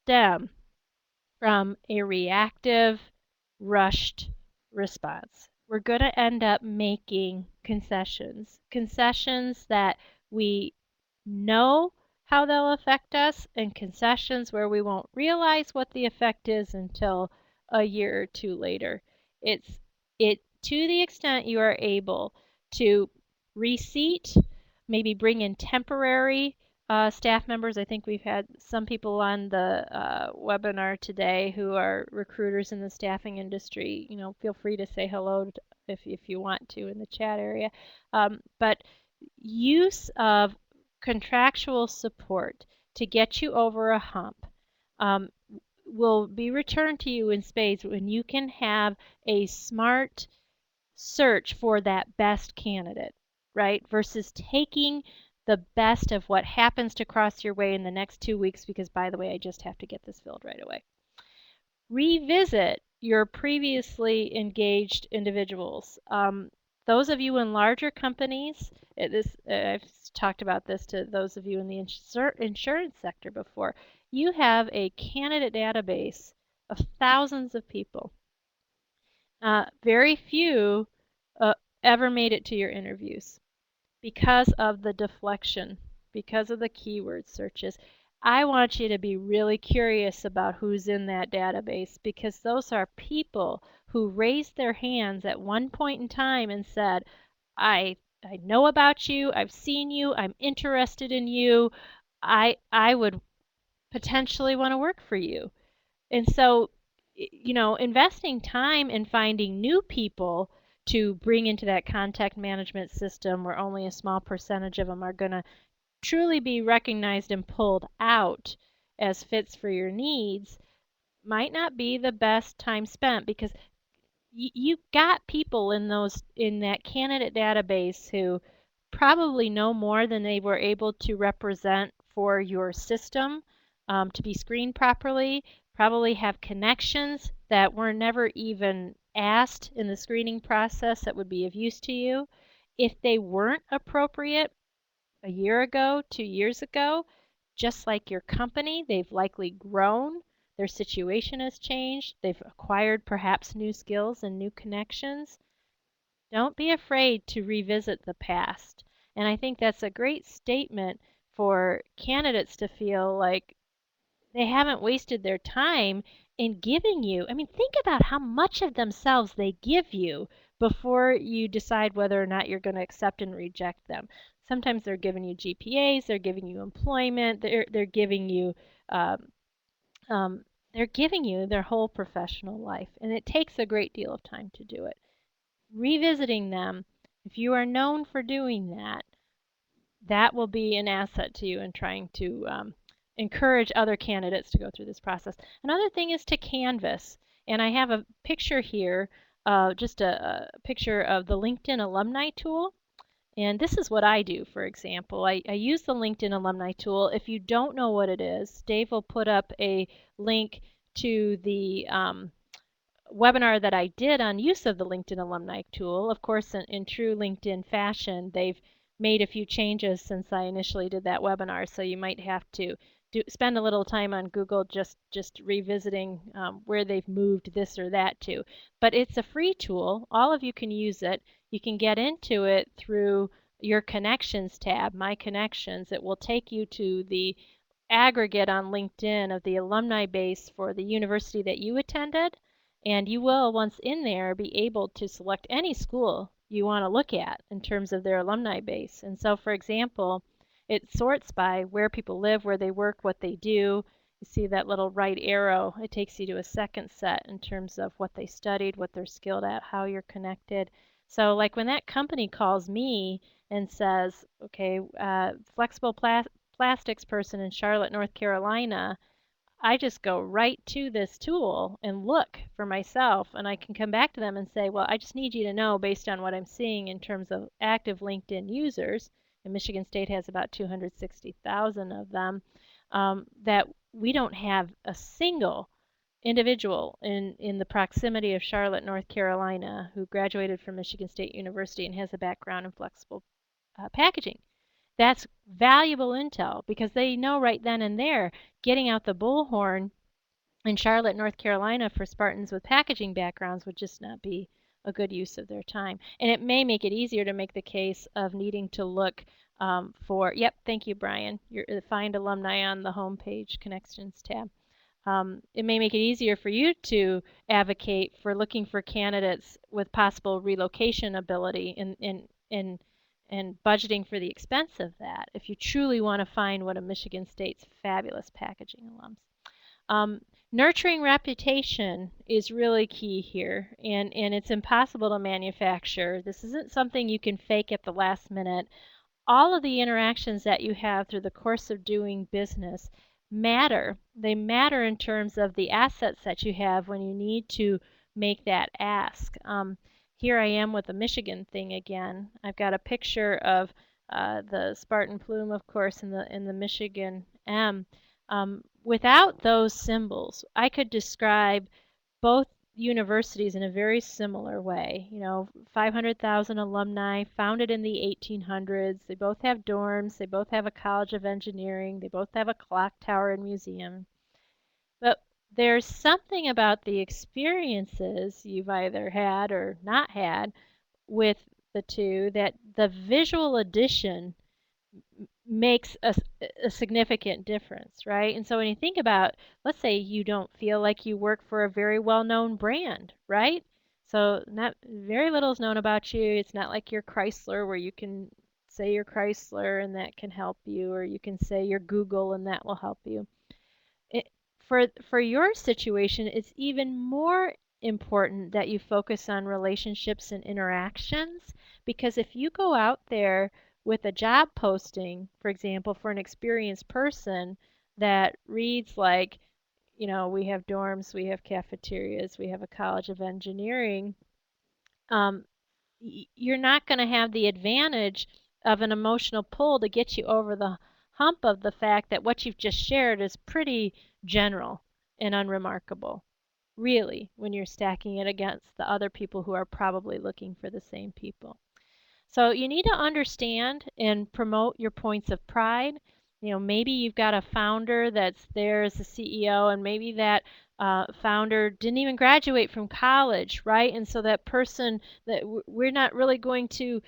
Speaker 2: stem from a reactive, rushed response. We're going to end up making concessions. Concessions that we know how they'll affect us, and concessions where we won't realize what the effect is until a year or two later. It's to the extent you are able to reseat, maybe bring in temporary staff members. I think we've had some people on the webinar today who are recruiters in the staffing industry. Feel free to say hello if you want to in the chat area. But use of contractual support to get you over a hump will be returned to you in spades when you can have a smart search for that best candidate, right? Versus taking the best of what happens to cross your way in the next 2 weeks because, by the way, I just have to get this filled right away. Revisit your previously engaged individuals. Those of you in larger companies, I've talked about this to those of you in the insurance sector before. You have a candidate database of thousands of people. Very few ever made it to your interviews because of the deflection, because of the keyword searches. I want you to be really curious about who's in that database, because those are people who raised their hands at one point in time and said, I know about you, I've seen you, I'm interested in you, I would potentially want to work for you. And so, investing time in finding new people to bring into that contact management system where only a small percentage of them are going to truly be recognized and pulled out as fits for your needs might not be the best time spent, because you've got people in that candidate database who probably know more than they were able to represent for your system to be screened properly, probably have connections that were never even asked in the screening process that would be of use to you. If they weren't appropriate a year ago, 2 years ago, just like your company, they've likely grown. Their situation has changed. They've acquired perhaps new skills and new connections. Don't be afraid to revisit the past. And I think that's a great statement for candidates to feel like they haven't wasted their time in giving you. I mean, think about how much of themselves they give you before you decide whether or not you're going to accept and reject them. Sometimes they're giving you GPAs, they're giving you employment, they're giving you they're giving you their whole professional life, and it takes a great deal of time to do it. Revisiting them If you are known for doing that, that will be an asset to you in trying to encourage other candidates to go through this process. Another thing is to canvas. And I have a picture here, just a picture of the LinkedIn alumni tool. And this is what I do, for example. I use the LinkedIn alumni tool. If you don't know what it is, Dave will put up a link to the webinar that I did on use of the LinkedIn alumni tool. Of course, in true LinkedIn fashion, they've made a few changes since I initially did that webinar, so you might have to spend a little time on Google just revisiting where they've moved this or that to. But it's a free tool. All of you can use it. You can get into it through your Connections tab, My Connections. It will take you to the aggregate on LinkedIn of the alumni base for the university that you attended. And you will, once in there, be able to select any school you want to look at in terms of their alumni base. And so, for example, it sorts by where people live, where they work, what they do. You see that little right arrow. It takes you to a second set in terms of what they studied, what they're skilled at, how you're connected. So like when that company calls me and says, okay, flexible plastics person in Charlotte, North Carolina, I just go right to this tool and look for myself, and I can come back to them and say, well, I just need you to know based on what I'm seeing in terms of active LinkedIn users, and Michigan State has about 260,000 of them, that we don't have a single individual in the proximity of Charlotte, North Carolina, who graduated from Michigan State University and has a background in flexible packaging. That's valuable intel because they know right then and there getting out the bullhorn in Charlotte, North Carolina for Spartans with packaging backgrounds would just not be a good use of their time. And it may make it easier to make the case of needing to look for, yep, thank you, Brian, your Find Alumni on the homepage Connections tab. It may make it easier for you to advocate for looking for candidates with possible relocation ability and budgeting for the expense of that if you truly want to find one of Michigan State's fabulous packaging alums. Nurturing reputation is really key here, and it's impossible to manufacture. This isn't something you can fake at the last minute. All of the interactions that you have through the course of doing business matter. They matter in terms of the assets that you have when you need to make that ask. Here I am with the Michigan thing again. I've got a picture of the Spartan plume, of course, in the Michigan M. Without those symbols, I could describe both universities in a very similar way. You know, 500,000 alumni, founded in the 1800s. They both have dorms. They both have a College of Engineering. They both have a clock tower and museum. But there's something about the experiences you've either had or not had with the two that the visual addition makes a significant difference, right? And so when you think about, let's say you don't feel like you work for a very well-known brand, right? So not very little is known about you. It's not like you're Chrysler where you can say you're Chrysler and that can help you, or you can say you're Google and that will help you. It, for your situation, it's even more important that you focus on relationships and interactions, because if you go out there with a job posting, for example, for an experienced person that reads like, you know, we have dorms, we have cafeterias, we have a College of Engineering, um, you're not going to have the advantage of an emotional pull to get you over the hump of the fact that what you've just shared is pretty general and unremarkable, really, when you're stacking it against the other people who are probably looking for the same people. So you need to understand and promote your points of pride. You know, maybe you've got a founder that's there as the CEO, and maybe that founder didn't even graduate from college, right? And so that person, that we're not really going to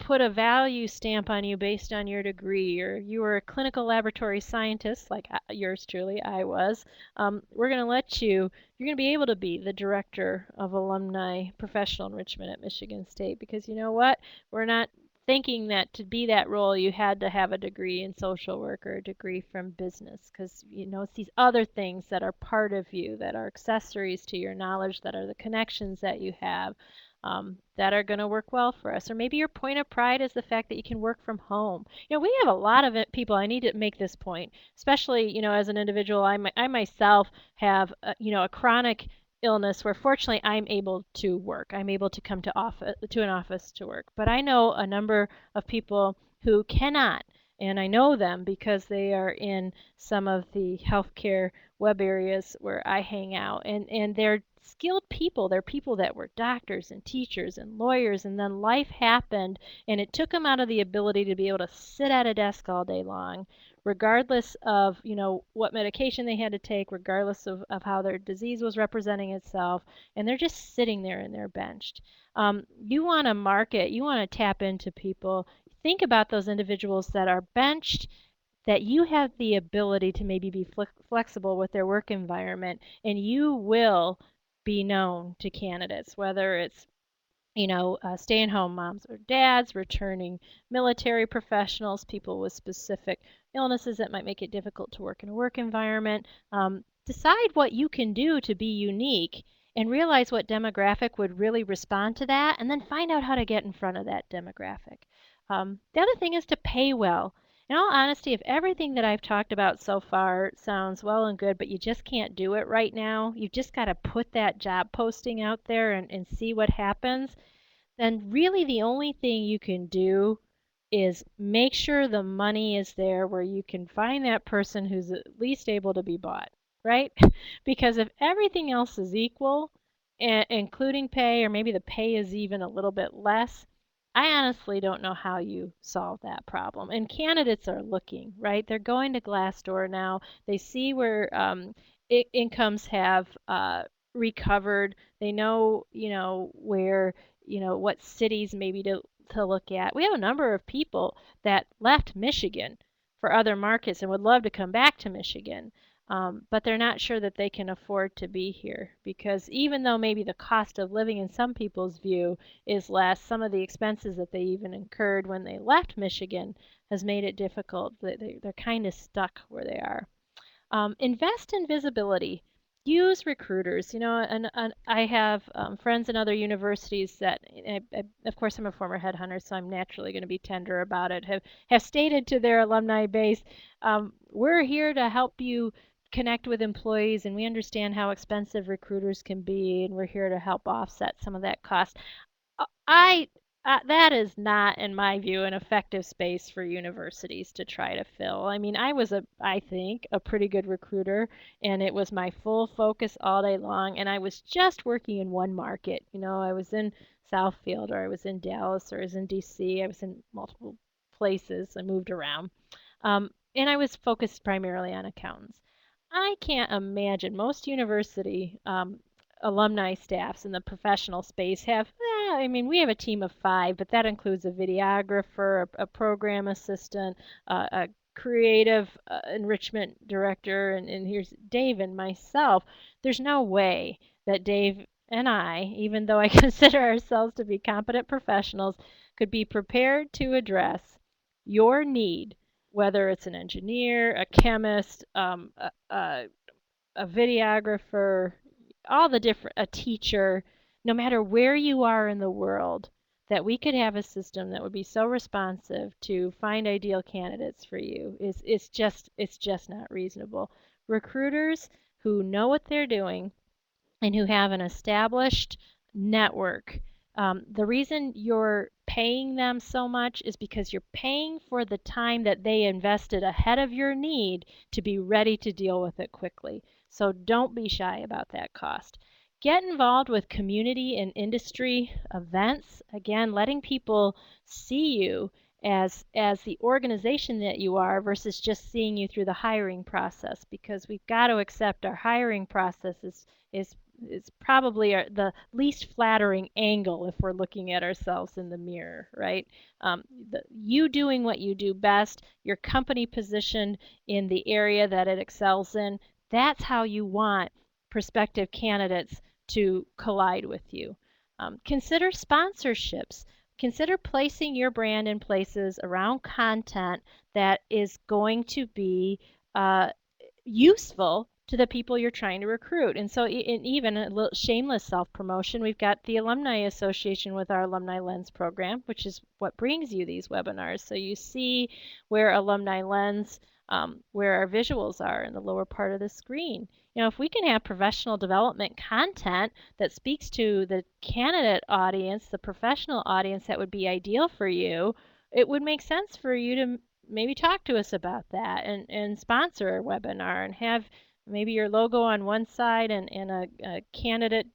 Speaker 2: put a value stamp on you based on your degree, or you were a clinical laboratory scientist like yours truly, I was. We're going to let you, you're going to be able to be the director of alumni professional enrichment at Michigan State, because you know what? We're not thinking that to be that role you had to have a degree in social work or a degree from business, because you know it's these other things that are part of you, that are accessories to your knowledge, that are the connections that you have. that are going to work well for us. Or maybe your point of pride is the fact that you can work from home. We have a lot of people, I need to make this point, especially, as an individual, I myself have, a chronic illness where fortunately I'm able to work. I'm able to come to an office to work. But I know a number of people who cannot, and I know them because they are in some of the healthcare web areas where I hang out, and they're skilled people. They're people that were doctors and teachers and lawyers, and then life happened and it took them out of the ability to be able to sit at a desk all day long, regardless of what medication they had to take, regardless of how their disease was representing itself, and they're just sitting there and they're benched. You want to market, you want to tap into people. Think about those individuals that are benched, that you have the ability to maybe be flexible with their work environment, and you will be known to candidates, whether it's stay-at-home moms or dads, returning military professionals, people with specific illnesses that might make it difficult to work in a work environment. Decide what you can do to be unique and realize what demographic would really respond to that, and then find out how to get in front of that demographic. The other thing is to pay well. In all honesty, if everything that I've talked about so far sounds well and good, but you just can't do it right now, you've just got to put that job posting out there and see what happens, then really the only thing you can do is make sure the money is there where you can find that person who's at least able to be bought, right? Because if everything else is equal, including pay, or maybe the pay is even a little bit less, I honestly don't know how you solve that problem. And candidates are looking, right? They're going to Glassdoor now. They see where incomes have recovered. They know, where, what cities maybe to look at. We have a number of people that left Michigan for other markets and would love to come back to Michigan. But they're not sure that they can afford to be here, because even though maybe the cost of living in some people's view is less, some of the expenses that they even incurred when they left Michigan has made it difficult. They're kind of stuck where they are. Invest in visibility. Use recruiters. And I have friends in other universities that, of course, I'm a former headhunter, so I'm naturally going to be tender about it, have stated to their alumni base, we're here to help you connect with employees, and we understand how expensive recruiters can be, and we're here to help offset some of that cost. I That is not, in my view, an effective space for universities to try to fill. I mean, I think, a pretty good recruiter, and it was my full focus all day long, and I was just working in one market. I was in Southfield, or I was in Dallas, or I was in DC. I was in multiple places. I moved around. And I was focused primarily on accountants. I can't imagine most university alumni staffs in the professional space have, I mean, we have a team of 5, but that includes a videographer, a program assistant, a creative enrichment director, and here's Dave and myself. There's no way that Dave and I, even though I consider ourselves to be competent professionals, could be prepared to address your need, whether it's an engineer, a chemist, a videographer, all the different, a teacher, no matter where you are in the world, that we could have a system that would be so responsive to find ideal candidates for you it's just not reasonable. Recruiters who know what they're doing and who have an established network. The reason you're paying them so much is because you're paying for the time that they invested ahead of your need to be ready to deal with it quickly. So don't be shy about that cost. Get involved with community and industry events. Again, letting people see you as the organization that you are versus just seeing you through the hiring process, because we've got to accept our hiring process is probably the least flattering angle if we're looking at ourselves in the mirror, right? You doing what you do best, your company positioned in the area that it excels in, that's how you want prospective candidates to collide with you. Consider sponsorships. Consider placing your brand in places around content that is going to be useful to the people you're trying to recruit. And so even a little shameless self-promotion, we've got the Alumni Association with our Alumni Lens program, which is what brings you these webinars. So you see where Alumni Lens, where our visuals are in the lower part of the screen. You know, if we can have professional development content that speaks to the candidate audience, the professional audience that would be ideal for you, it would make sense for you to maybe talk to us about that and sponsor a webinar and have maybe your logo on one side and a candidate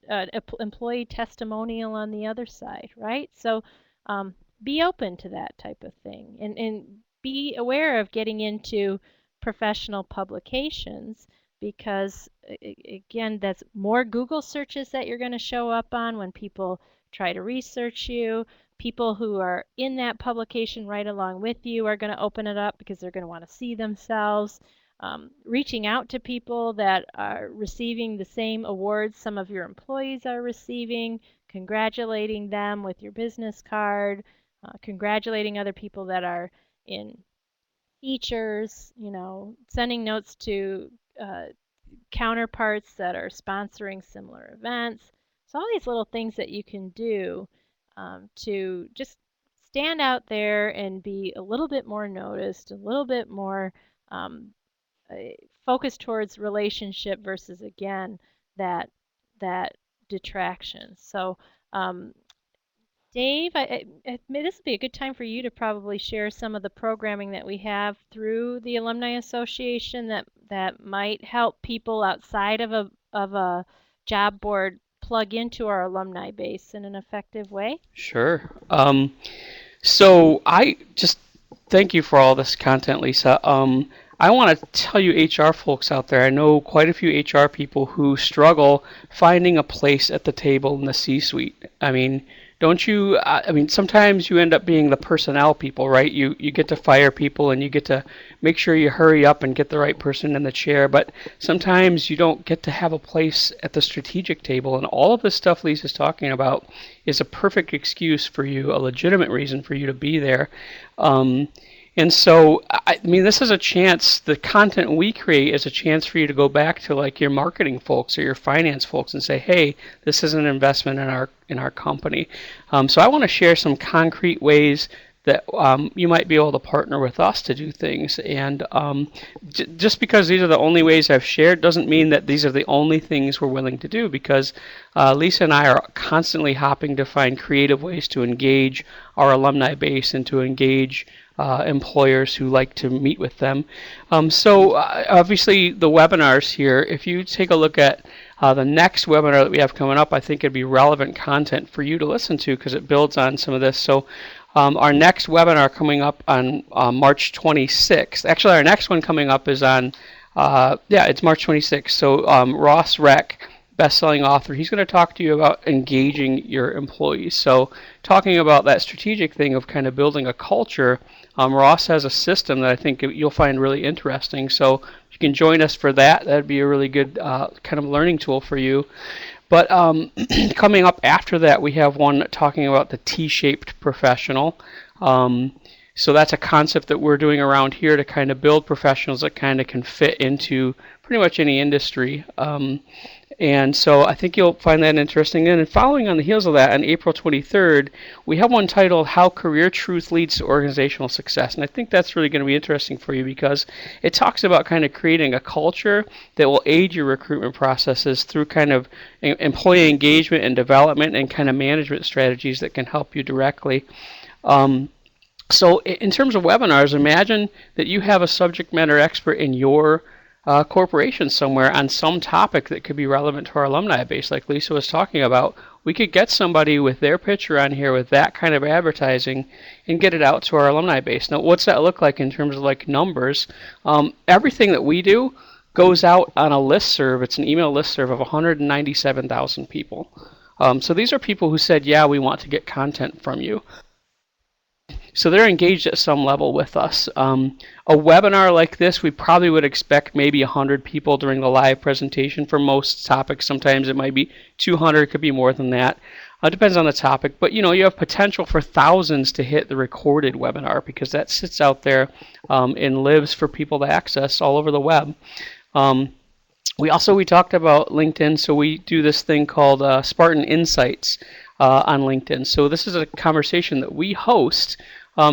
Speaker 2: employee testimonial on the other side, right? So be open to that type of thing and be aware of getting into professional publications, because again, that's more Google searches that you're going to show up on when people try to research you. People who are in that publication right along with you are going to open it up because they're going to want to see themselves. Reaching out to people that are receiving the same awards some of your employees are receiving, congratulating them with your business card, congratulating other people that are in features, you know, sending notes to counterparts that are sponsoring similar events. So all these little things that you can do to just stand out there and be a little bit more noticed, a little bit more focus towards relationship versus, again, that detraction. So Dave, this would be a good time for you to probably share some of the programming that we have through the Alumni Association that might help people outside of a job board plug into our alumni base in an effective way.
Speaker 1: Sure. So I just thank you for all this content, Lisa. I want to tell you HR folks out there, I know quite a few HR people who struggle finding a place at the table in the C-suite. I mean, don't you, I mean, sometimes you end up being the personnel people, right? You get to fire people and you get to make sure you hurry up and get the right person in the chair, but sometimes you don't get to have a place at the strategic table, and all of this stuff Lisa's talking about is a perfect excuse for you, a legitimate reason for you to be there. And so, I mean, this is a chance, the content we create is a chance for you to go back to like your marketing folks or your finance folks and say, hey, this is an investment in our company. So I want to share some concrete ways that you might be able to partner with us to do things. And just because these are the only ways I've shared doesn't mean that these are the only things we're willing to do, because Lisa and I are constantly hopping to find creative ways to engage our alumni base and to engage employers who like to meet with them. So obviously the webinars here, if you take a look at the next webinar that we have coming up, I think it'd be relevant content for you to listen to because it builds on some of this. So our next webinar coming up on March 26th. Actually, our next one coming up is on, it's March 26th. So Ross Reck, best-selling author, he's going to talk to you about engaging your employees. So talking about that strategic thing of kind of building a culture, Ross has a system that I think you'll find really interesting. So if you can join us for that, that'd be a really good kind of learning tool for you. But coming up after that, we have one talking about the T-shaped professional. So that's a concept that we're doing around here to kind of build professionals that kind of can fit into pretty much any industry. And so I think you'll find that interesting. And following on the heels of that, on April 23rd, we have one titled How Career Truth Leads to Organizational Success. And I think that's really going to be interesting for you because it talks about kind of creating a culture that will aid your recruitment processes through kind of employee engagement and development and kind of management strategies that can help you directly. So in terms of webinars, imagine that you have a subject matter expert in your corporation somewhere on some topic that could be relevant to our alumni base, like Lisa was talking about. We could get somebody with their picture on here with that kind of advertising and get it out to our alumni base. Now, what's that look like in terms of like numbers? Everything that we do goes out on a listserv. It's an email listserv of 197,000 people. So these are people who said, yeah, we want to get content from you. So they're engaged at some level with us. A webinar like this, we probably would expect maybe 100 people during the live presentation for most topics. Sometimes it might be 200, it could be more than that. It depends on the topic. But you have potential for thousands to hit the recorded webinar because that sits out there and lives for people to access all over the web. We talked about LinkedIn, so we do this thing called Spartan Insights on LinkedIn. So this is a conversation that we host.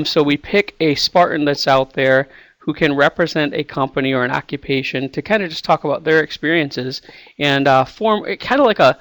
Speaker 1: So we pick a Spartan that's out there who can represent a company or an occupation to kind of just talk about their experiences and form kind of like a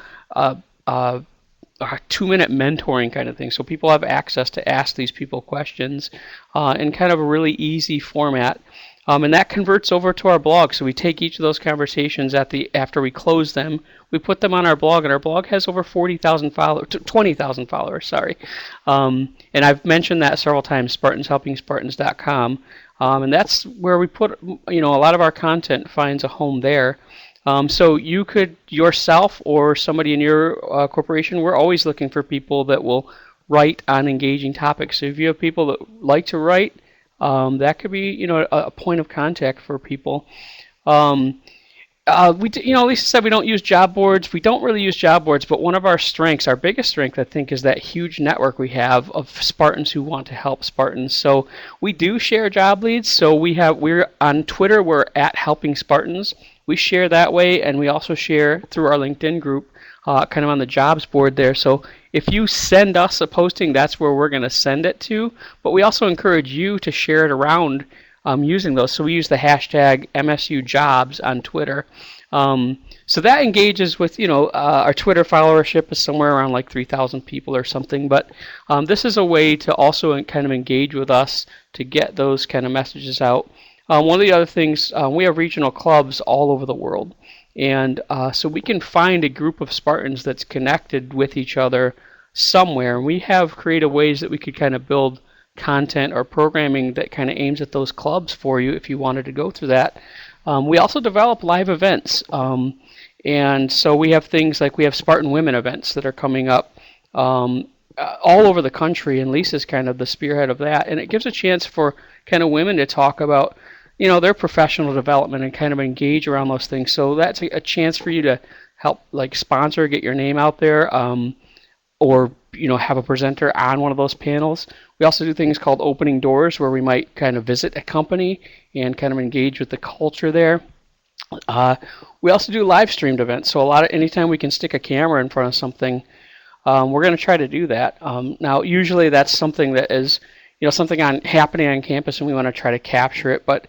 Speaker 1: 2-minute mentoring kind of thing. So people have access to ask these people questions in kind of a really easy format. And that converts over to our blog. So we take each of those conversations after we close them, we put them on our blog, and our blog has over 40,000 followers, 20,000 followers, sorry. And I've mentioned that several times, SpartansHelpingSpartans.com. And that's where we put, a lot of our content finds a home there. So you could yourself or somebody in your corporation, we're always looking for people that will write on engaging topics. So if you have people that like to write, that could be, a point of contact for people. Lisa said we don't use job boards. We don't really use job boards, but one of our strengths, our biggest strength, I think, is that huge network we have of Spartans who want to help Spartans. So we do share job leads. So we're on Twitter. We're at Helping Spartans. We share that way, and we also share through our LinkedIn group, kind of on the jobs board there. So if you send us a posting, that's where we're going to send it to. But we also encourage you to share it around using those. So we use the hashtag MSU Jobs on Twitter. So that engages with, our Twitter followership is somewhere around like 3,000 people or something. But this is a way to also kind of engage with us to get those kind of messages out. One of the other things, we have regional clubs all over the world. And so we can find a group of Spartans that's connected with each other somewhere. And we have creative ways that we could kind of build content or programming that kind of aims at those clubs for you if you wanted to go through that. We also develop live events. And so we have things like we have Spartan Women events that are coming up all over the country, and Lisa's kind of the spearhead of that. And it gives a chance for kind of women to talk about their professional development and kind of engage around those things. So that's a chance for you to help sponsor, get your name out there, or have a presenter on one of those panels. We also do things called opening doors, where we might kind of visit a company and kind of engage with the culture there. We also do live streamed events. So anytime we can stick a camera in front of something, we're going to try to do that. Now, usually that's something that is something happening on campus, and we want to try to capture it. But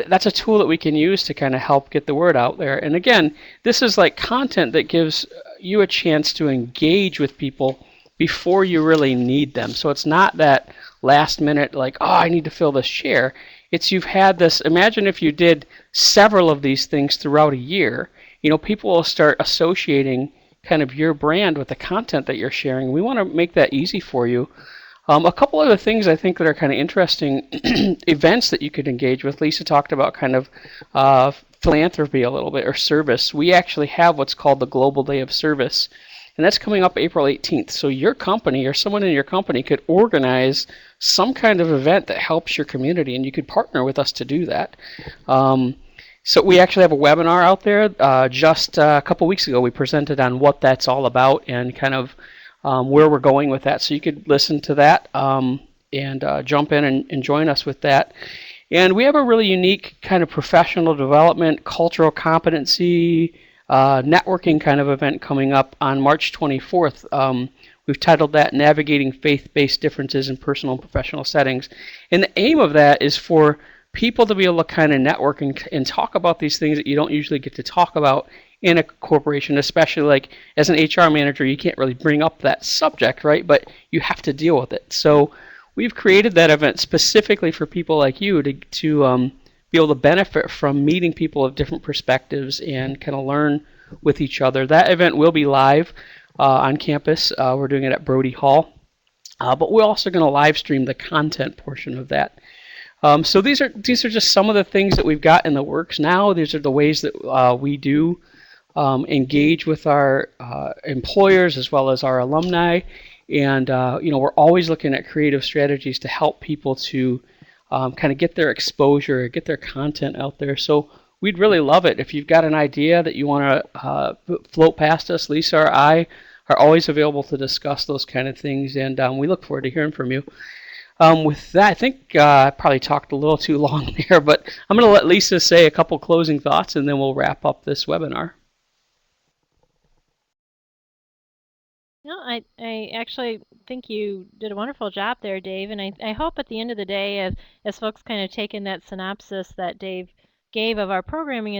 Speaker 1: that's a tool that we can use to kind of help get the word out there. And again, this is like content that gives you a chance to engage with people before you really need them. So it's not that last minute I need to fill this chair. It's you've had this. Imagine if you did several of these things throughout a year. People will start associating kind of your brand with the content that you're sharing. We want to make that easy for you. A couple other things I think that are kind of interesting events that you could engage with. Lisa talked about kind of philanthropy a little bit, or service. We actually have what's called the Global Day of Service, and that's coming up April 18th. So your company or someone in your company could organize some kind of event that helps your community, and you could partner with us to do that. So we actually have a webinar out there. Just a couple weeks ago, we presented on what that's all about and kind of where we're going with that. So you could listen to that and jump in and join us with that. And we have a really unique kind of professional development, cultural competency, networking kind of event coming up on March 24th. We've titled that Navigating Faith-Based Differences in Personal and Professional Settings. And the aim of that is for people to be able to kind of network and talk about these things that you don't usually get to talk about in a corporation, especially as an HR manager, you can't really bring up that subject, right? But you have to deal with it. So we've created that event specifically for people like you to be able to benefit from meeting people of different perspectives and kind of learn with each other. That event will be live on campus. We're doing it at Brody Hall. But we're also going to live stream the content portion of that. So these are just some of the things that we've got in the works now. These are the ways that we do engage with our employers as well as our alumni. And we're always looking at creative strategies to help people to kind of get their exposure, get their content out there. So we'd really love it if you've got an idea that you want to float past us. Lisa or I are always available to discuss those kind of things, and we look forward to hearing from you. With that, I think I probably talked a little too long there, but I'm going to let Lisa say a couple closing thoughts, and then we'll wrap up this webinar.
Speaker 2: No, I actually think you did a wonderful job there, Dave, and I hope at the end of the day, as folks kind of take in that synopsis that Dave gave of our programming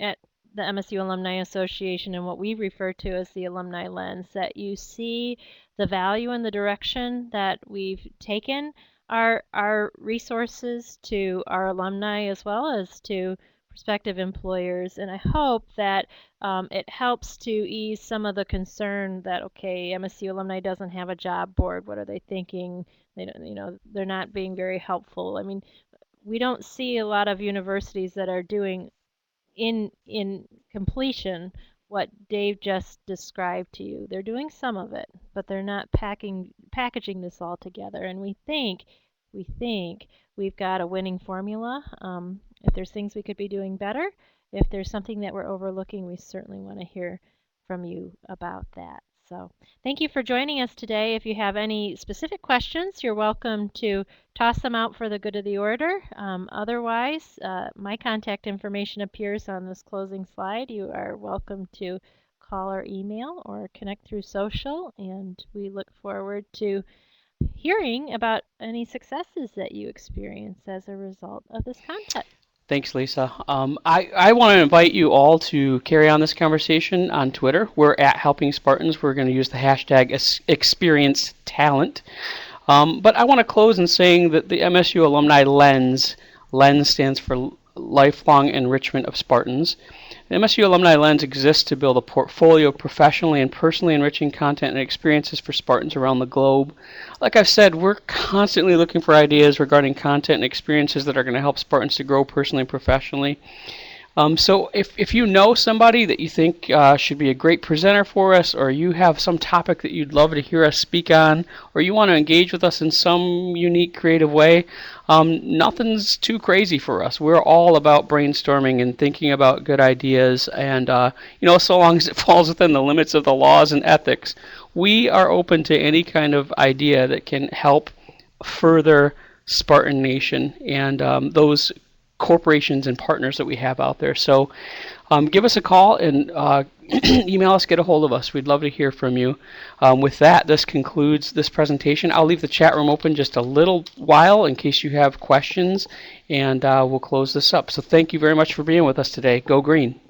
Speaker 2: at the MSU Alumni Association and what we refer to as the alumni lens, that you see the value and the direction that we've taken our resources to our alumni as well as to prospective employers, and I hope that it helps to ease some of the concern that, okay, MSU alumni doesn't have a job board. What are they thinking? They don't, they're not being very helpful. I mean, we don't see a lot of universities that are doing in completion what Dave just described to you. They're doing some of it, but they're not packaging this all together. And we think we've got a winning formula. If there's things we could be doing better, if there's something that we're overlooking, we certainly want to hear from you about that. So thank you for joining us today. If you have any specific questions, you're welcome to toss them out for the good of the order. Otherwise, my contact information appears on this closing slide. You are welcome to call or email or connect through social, and we look forward to hearing about any successes that you experience as a result of this content.
Speaker 1: Thanks, Lisa. I want to invite you all to carry on this conversation on Twitter. We're at Helping Spartans. We're going to use the hashtag #ExperiencedTalent. But I want to close in saying that the MSU Alumni Lens stands for Lifelong Enrichment of Spartans. The MSU Alumni Lens exists to build a portfolio of professionally and personally enriching content and experiences for Spartans around the globe. Like I've said, we're constantly looking for ideas regarding content and experiences that are going to help Spartans to grow personally and professionally. So if you know somebody that you think should be a great presenter for us, or you have some topic that you'd love to hear us speak on, or you want to engage with us in some unique, creative way, nothing's too crazy for us. We're all about brainstorming and thinking about good ideas, and so long as it falls within the limits of the laws and ethics, we are open to any kind of idea that can help further Spartan Nation and those corporations and partners that we have out there. So give us a call and email us, get a hold of us. We'd love to hear from you. With that, this concludes this presentation. I'll leave the chat room open just a little while in case you have questions, and we'll close this up. So thank you very much for being with us today. Go Green.